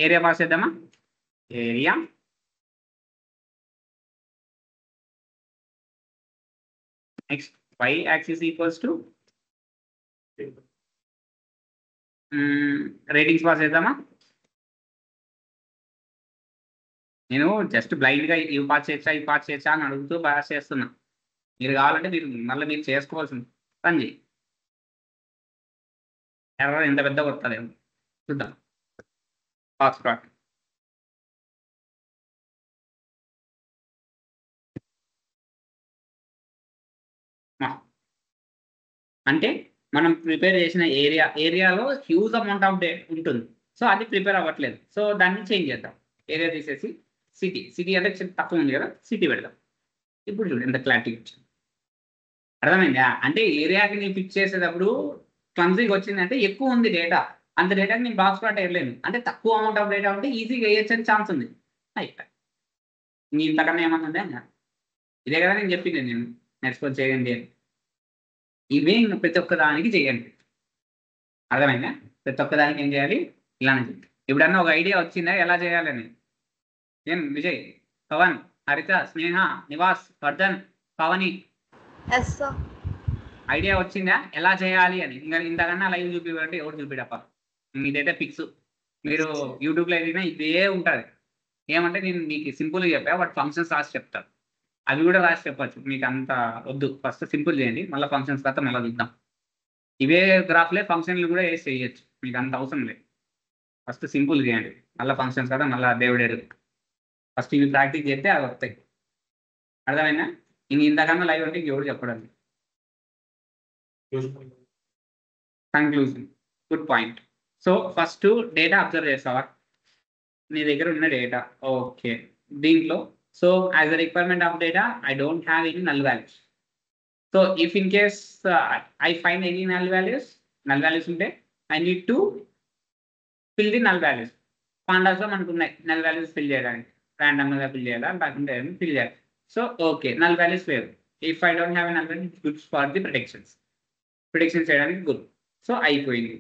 A: ఏరియా పాస్ చేద్దామా, area next Y axis equals to ratings pass చేద్దామా. నేను జస్ట్ బ్లైండ్గా ఇవి పాస్ చేయొచ్చా ఇవి పాస్ చేయొచ్చా అని అడుగుతూ పాస్ చేస్తున్నా. మీరు కావాలంటే మీరు చేసుకోవాల్సింది పని చేయి. ఎర్రర్ ఎంత పెద్ద వస్తుందేమో చూద్దాం. బాక్స్ ప్లాట్ అంటే మనం ప్రిపేర్ చేసిన ఏరియాలో హ్యూజ్ అమౌంట్ ఆఫ్ డేట్ ఉంటుంది. సో అది ప్రిపేర్ అవ్వట్లేదు. సో దాన్ని చేంజ్ చేద్దాం. ఏరియా తీసేసి సిటీ అంటే తక్కువ ఉంది కదా, సిటీ పెడదాం. ఇప్పుడు చూడు ఎంత క్లారిటీ వచ్చింది. అర్థమైందా? అంటే ఏరియాకి నేను పిక్ చేసేటప్పుడు క్లమ్జీగా వచ్చిందంటే ఎక్కువ ఉంది డేటా, అంత డేటాకి నేను బాక్స్ ప్లాట్ వేయలేను. అంటే తక్కువ అమౌంట్ ఆఫ్ డేటా ఉంటే ఈజీగా వేయచ్చని ఛాన్స్ ఉంది. అయిపోయి నీ ఇంతకన్నా ఏమన్నా ఇదే కదా నేను చెప్పింది, నేను నేర్చుకొని చేయండి అని. ఇవే ప్రతి ఒక్క దానికి చేయండి. అర్థమైందా? ప్రతి ఒక్క దానికి ఏం చేయాలి, ఇలానే చేయాలి. ఇప్పుడన్నా ఒక ఐడియా వచ్చిందా ఎలా చేయాలని? ఏం విజయ్, పవన్, హరిత, స్నేహ, నివాస్, వర్ధన్, పవని ఐడియా వచ్చిందా ఎలా చేయాలి అని? ఇంకా ఇంతకన్నా లైవ్ చూపించాలంటే ఎవరు చూపిడప్ప. ఇదైతే ఫిక్స్. మీరు యూట్యూబ్లో ఎదిగినా ఇదే ఉంటుంది. ఏమంటే నేను మీకు సింపుల్గా చెప్పా, బట్ ఫంక్షన్స్ రాసి చెప్తాను. అవి కూడా రాసి చెప్పచ్చు, మీకు అంత వద్దు. ఫస్ట్ సింపుల్ చేయండి, మళ్ళీ ఫంక్షన్స్ తర్వాత మళ్ళీ చూద్దాం. ఇవే గ్రాఫ్లే ఫంక్షన్లు కూడా వేసి చేయొచ్చు, మీకు అంత అవసరం లేదు. ఫస్ట్ సింపుల్ చేయండి, మళ్ళీ ఫంక్షన్స్ కదా మళ్ళీ దేవుడేడు. ఫస్ట్ ఇవి ప్రాక్టీస్ చేస్తే అవి వస్తాయి. అర్థమైనా? ఇంతకన్నా లైవ్ అంటే ఎవరు చెప్పడం. Conclusion, good point. So first data observe చేస్తావా, నీ దగ్గర ఉన్న డేటా. ఓకే, దీంట్లో so as a requirement of data I don't have any null values. So so if in case I find any null values ఉంటే I need to fill the null values. Pandas లో మనకు ఉన్నాయి null values fill చేయడానికి, random గా fill చేయాలా లేకుంటే fill చేయాలి. So okay, null values లేవు. If I don't have null values, goods for the predictions చేయడానికి గుడ్. సో అయిపోయింది,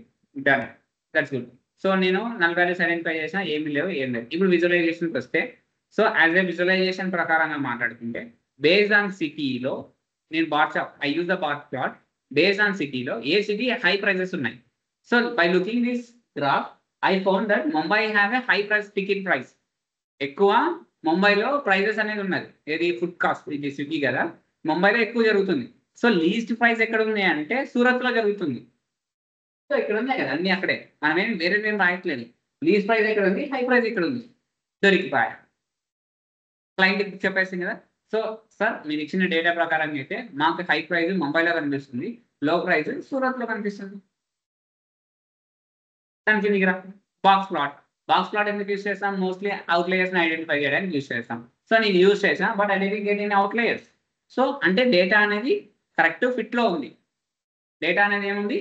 A: డన్, దట్స్ గుడ్. సో నేను నల్ వాల్యూస్ ఐడెంటిఫై చేసినా ఏమి లేవు. ఇప్పుడు విజువలైజేషన్కి వస్తే, సో యాజ్ ఏ విజువలైజేషన్ ప్రకారంగా మాట్లాడుకుంటే బేస్డ్ ఆన్ సిటీలో నేను I use the bar plot. Based on సిటీలో ఏ సిటీ హై ప్రైజెస్ ఉన్నాయి. So by looking this graph I found that Mumbai have a high price ticket price. ఎక్కువ ముంబైలో ప్రైజెస్ అనేది ఉన్నది. ఏది ఫుడ్ కాస్ట్, ఇది సిటీ కదా, ముంబైలో ఎక్కువ జరుగుతుంది. సో లీస్ట్ ప్రైస్ ఎక్కడ ఉంది అంటే సూరత్లో జరుగుతుంది. సో ఇక్కడ ఉన్నాయి కదా అన్ని అక్కడే, మనమేం వేరే రాయట్లేదు. లీస్ట్ ప్రైస్ ఎక్కడ ఉంది, హై ప్రైస్ ఎక్కడ ఉంది, దొరికిపోయా. క్లయింట్ చెప్పేసింది కదా. సో సార్ మీరు ఇచ్చిన డేటా ప్రకారం అయితే మాకు హై ప్రైస్ ముంబైలో కనిపిస్తుంది, లో ప్రైస్ సూరత్లో కనిపిస్తుంది. దానికి దగ్గర బాక్స్ ప్లాట్ ఎందుకు యూస్ చేస్తాం? మోస్ట్లీ అవుట్లేయర్స్ని ఐడెంటిఫై చేయడానికి యూస్ చేస్తాం. సో నేను యూస్ చేసాను, but I didn't get in outliers. So అంటే డేటా అనేది కరెక్ట్ ఫిట్లో ఉంది. డేటా అనేది ఏముంది,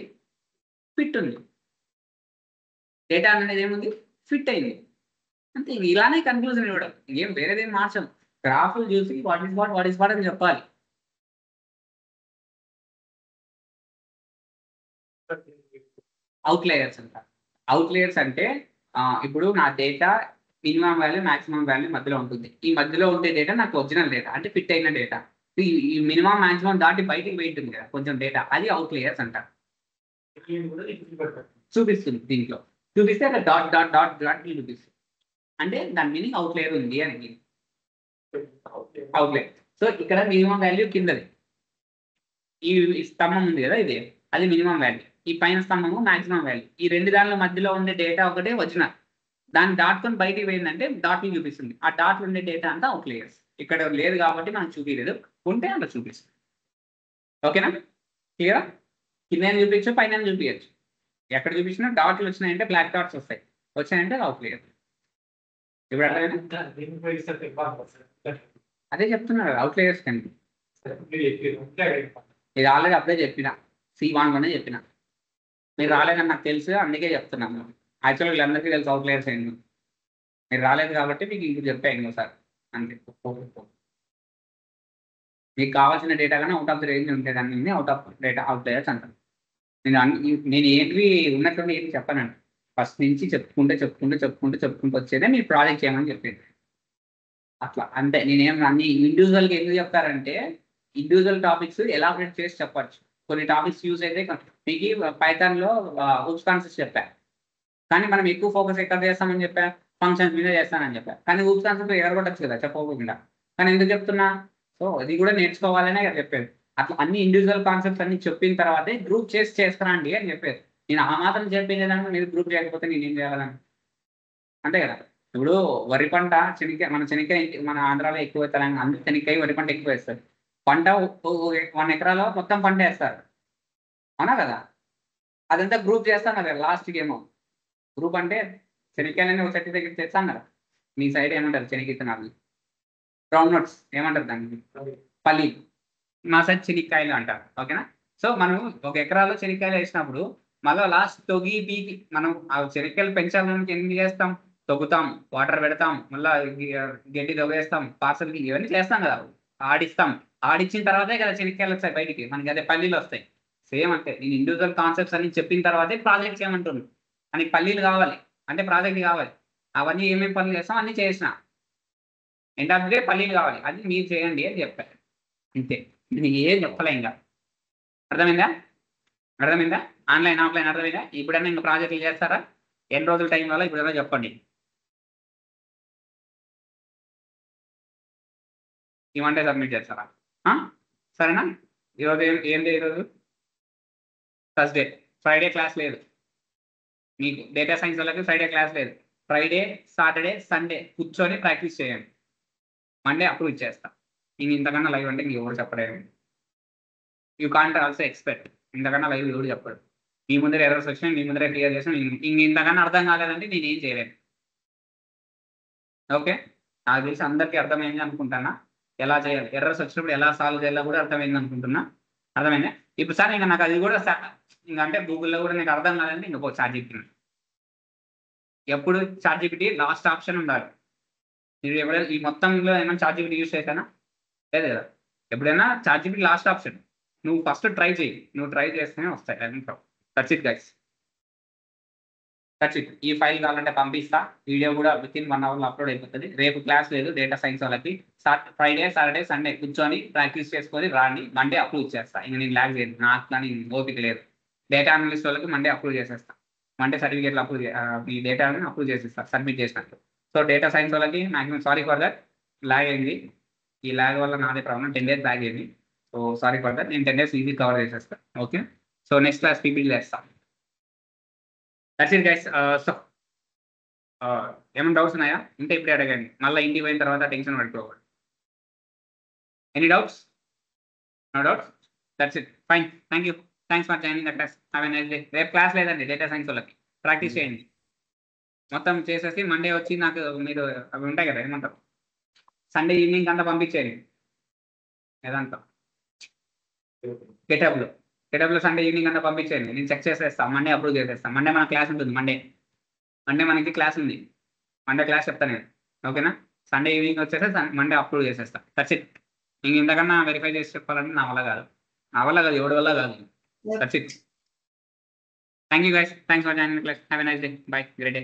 A: ఫిట్ ఉంది. డేటా అనేది ఏముంది, ఫిట్ అయింది. అంతే, ఇలానే కన్క్లూజన్ ఇవ్వడం, ఏం వేరేదేం మార్చం. గ్రాఫ్లు చూసి వాట్ ఈస్ వాట్ అని చెప్పాలి. అవుట్లేయర్స్ అంట. అవుట్లేయర్స్ అంటే ఇప్పుడు నా data minimum value maximum value మధ్యలో ఉంటుంది. ఈ మధ్యలో ఉండే డేటా నాకు ఒరిజినల్ డేటా, అంటే ఫిట్ అయిన డేటా. ఈ మినిమం మాక్సిమం దాటి బయటికి వెయిట్ ఉంది కదా కొంచెం డేటా, అది అవుట్లేయర్స్ అంట. చూపిస్తుంది దీంట్లో, చూపిస్తే అక్కడ డాట్ డాట్ డాట్ డాట్ చూపిస్తుంది. అంటే దాని మీనింగ్ అవుట్లేయర్ ఉంది అని. అవుట్లేయర్. సో ఇక్కడ మినిమం వాల్యూ కిందది, ఈ స్తంభం ఉంది కదా ఇది, అది మినిమం వాల్యూ. ఈ పైన స్తంభము మాక్సిమం వాల్యూ. ఈ రెండు దానిలో మధ్యలో ఉండే డేటా ఒకటే ఒరిజినల్. దాన్ని దాటుకొని బయటికి పోయిందంటే డాట్లు చూపిస్తుంది. ఆ డాట్లు ఉండే డేటా అంతా అవుట్లేయర్స్. ఇక్కడ లేదు కాబట్టి మనం చూపించలేదు, ఉంటే అలా చూపిస్తుంది. ఓకేనా, క్లియరా? కింద చూపించచ్చు, పైన చూపించచ్చు. ఎక్కడ చూపించినా డాట్లు వచ్చినాయంటే బ్లాక్ డాట్స్ వస్తాయి, వచ్చాయంటే అవుట్లేయర్. ఇప్పుడు అదే చెప్తున్నారు అవుట్లేయర్స్ కండి. ఇది ఆల్రెడీ అప్పుడే చెప్పిన, C1లోనే చెప్పిన. మీరు రాలేదని నాకు తెలుసు, అందుకే చెప్తున్నాను. యాక్చువల్గా వీళ్ళందరికీ తెలుసు అవుట్లేయర్స్ ఏంటి. మీరు రాలేదు కాబట్టి మీకు ఇంక చెప్పాను ఇంకోసారి అంతే. మీకు కావాల్సిన డేటా కానీ అవుట్ ఆఫ్ ది రేంజ్ ఉంటే దాన్ని అవుట్ ఆఫ్ డేటా అవుట్లేయర్స్ అంటారు. నేను ఏంటి ఉన్నట్టు ఏం చెప్పానండి. ఫస్ట్ నుంచి చెప్పుకుంటూ వచ్చేదే మీరు ప్రాజెక్ట్ చేయమని చెప్పేది. అట్లా అంతే. నేనేం అన్ని ఇండివిజువల్గా ఎందుకు చెప్తారంటే, ఇండివిజువల్ టాపిక్స్ ఎలాబరేట్ చేసి చెప్పచ్చు. కొన్ని టాపిక్స్ యూజ్ అయితే మీకు పైథాన్లో హూప్స్ కాన్సెప్ట్స్ చెప్పాను, కానీ మనం ఎక్కువ ఫోకస్ ఎక్కడ చేస్తామని చెప్పా, ఫంక్షన్స్ మీద చేస్తానని చెప్పా. కానీ హూప్స్ కాన్సెప్ట్ ఎగరగొట్టచ్చు కదా చెప్పకుండా. కానీ ఎందుకు చెప్తున్నా, సో అది కూడా నేర్చుకోవాలనే చెప్పేది. అట్లా అన్ని ఇండివిజువల్ కాన్సెప్ట్స్ అన్ని చెప్పిన తర్వాతే గ్రూప్ చేసి చేస్తానండి అని చెప్పేది. నేను ఆ మాత్రం చెప్పేదాన్ని మీరు గ్రూప్ చేయకపోతే నేనేం చేయాలని, అంతే కదా. ఇప్పుడు వరి పంట శనక్కాయ, మన ఆంధ్రాలో ఎక్కువ తెలంగాణ అందరూ శనక్కాయ వరి పంట ఎక్కువ వేస్తారు. పంట 1 ఎకరాలో మొత్తం పంట వేస్తారు, అవునా కదా. అదంతా గ్రూప్ చేస్తాం కదా లాస్ట్కి. ఏమో గ్రూప్ అంటే శనక్కాయలని ఒక సర్టిఫికెట్ చేస్తాం కదా. మీ సైడ్ ఏమంటారు శనగిత్తనాలు, గ్రౌండ్ నట్స్ ఏమంటారు దానికి, పల్లి. మా సైడ్ శనక్కాయలు అంటారు. ఓకేనా. సో మనం 1 ఎకరాలో శనక్కాయలు వేసినప్పుడు మళ్ళీ లాస్ట్ తొగి పీకి మనం ఆ శనక్కాయలు పెంచాలని ఎన్ని చేస్తాం, తొగుతాం, వాటర్ పెడతాం, మళ్ళీ గడ్డి దొగేస్తాం, పార్సల్కి ఇవన్నీ చేస్తాం కదా. ఆడిచ్చిన తర్వాతే కదా శనక్కాయలు వస్తాయి బయటికి, మనకి అదే పల్లీలు వస్తాయి. సేమ్ అంతే. నేను ఇండివిజువల్ కాన్సెప్ట్స్ అన్ని చెప్పిన తర్వాతే ప్రాజెక్ట్ చేయమంటున్నాను. మనకి పల్లీలు కావాలి అంటే ప్రాజెక్ట్ కావాలి. అవన్నీ ఏమేమి పనులు చేస్తాం అన్నీ చేసిన, ఎండ్ ఆఫ్ ది డే పల్లీలు కావాలి, అది మీరు చేయండి అని చెప్పారు. అంతే, నేను ఏం చెప్పలే ఇంకా. అర్థమైందా? ఆన్లైన్ ఆఫ్లైన్ అర్థమైందా? ఇప్పుడైనా ఇంకా ప్రాజెక్టులు చేస్తారా? ఎన్ని రోజుల టైం వల్ల ఇప్పుడైనా చెప్పండి. ఈ మండే సబ్మిట్ చేస్తారా? సరేనా. ఈరోజు ఏంటి, ఈరోజు థర్స్డే. ఫ్రైడే క్లాస్ లేదు మీకు. డేటా సైన్స్ వాళ్ళకి ఫ్రైడే క్లాస్ లేదు. ఫ్రైడే, సాటర్డే, సండే కూర్చొని ప్రాక్టీస్ చేయండి. మండే అప్రూవ్ ఇచ్చేస్తా. ఇంక ఇంతకన్నా లైవ్ అంటే ఇంక ఎవరు చెప్పలేరు. You can't also expect. ఇంతకన్నా లైవ్ ఎవరు చెప్పాడు. మీ ముందర ఎర్రర్స్ వచ్చినా మీ ముందరే క్లియర్ చేసిన, ఇంక ఇంతకన్నా అర్థం కాలేదంటే నేను ఏం చేయలేను. ఓకే, నాకు తెలిసి అందరికీ అర్థమైంది అనుకుంటున్నా. ఎలా చేయాలి, ఎర్రర్స్ వచ్చినప్పుడు ఎలా సాల్వ్ చేయాలో కూడా అర్థమైంది అనుకుంటున్నా. అర్థమైందా? ఇప్పుడు సార్ ఇంకా నాకు అది కూడా ఇంకా అంటే గూగుల్‌లో కూడా నీకు అర్థం కాదంటే ఇంక పో చాట్‌జీపీటీ. ఎప్పుడు చాట్‌జీపీటీ లాస్ట్ ఆప్షన్ ఉండాలి. మీరు ఎప్పుడైనా ఈ మొత్తంలో ఏమైనా చాట్‌జీపీటీ యూజ్ చేశానా? లేదు కదా! ఎప్పుడైనా చాట్‌జీపీటీ లాస్ట్ ఆప్షన్. నువ్వు ఫస్ట్ ట్రై చెయ్యి. నువ్వు ట్రై చేస్తేనే వస్తాయి. అది that's it guys. That's it. ఈ ఫైల్ కావాలంటే పంపిస్తా. వీడియో కూడా వితిన్ 1 అవర్‌లో అప్‌లోడ్ అయిపోతది. రేపు క్లాస్ లేదు డేటా సైన్స్ వాళ్ళకి. ఫ్రైడే, సాటర్డే, సండే కూర్చొని ప్రాక్టీస్ చేసుకొని రాండి. మండే అప్రూవ్ చేస్తా. ఇంక నేను లాగ్ చేయను. నాకు కానీ ఓపిక లేదు. డేటా అనలిస్ట్ వాళ్ళకి మండే అప్రూవ్ చేసేస్తా. మండే సర్టిఫికేట్లు ఈ డేటాని అప్రూవ్ చేసేస్తా సబ్మిట్ చేసినట్టు. సో డేటా సైన్స్ వాళ్ళకి maximum sorry for that. Lag అయింది. ఈ లాగ్ వల్ల నాదే ప్రాబ్లమ్. 10 డేస్ లాగ్ అయింది. So sorry for that. నేను 10 డేస్ ఈజీ కవర్ చేసేస్తా. Okay. So next class PPT చేస్తా. That's it guys. సో ఏమైనా డౌట్స్ ఉన్నాయా? ఉంటే ఇప్పుడే అడగండి. మళ్ళీ ఇంటికి పోయిన తర్వాత టెన్షన్ పడిపోవాలి. Any doubts? No doubts? That's it. Fine. Thank you. Thanks for joining the class. Have a nice day. రేపు క్లాస్ లేదండి డేటా సైన్స్ వాళ్ళకి. ప్రాక్టీస్ చేయండి. మొత్తం చేసేసి మండే వచ్చి నాకు మీరు అవి ఉంటాయి కదా ఏమంటారు సండే ఈవినింగ్ అంతా పంపించేయండి ఏదంతా గెటప్లో గెటప్లో సండే ఈవినింగ్ అంతా పంపించేయండి. నేను చెక్ చేసేస్తాను. మండే అప్రూవ్ చేసేస్తాను. మండే మన క్లాస్ ఉంటుంది. మండే మనకి క్లాస్ ఉంది. మండే క్లాస్ చెప్తాను నేను. ఓకేనా? సండే ఈవినింగ్ వచ్చేసి మండే అప్రూవ్ చేసేస్తా. That's it. ఇంక ఇంతకన్నా వెరిఫై చేసి చెప్పాలంటే నా వల్ల కాదు. ఎవరి వల్ల కాదు. That's it. Thank you guys. Thanks for joining the class. Have a nice day. By. Great day.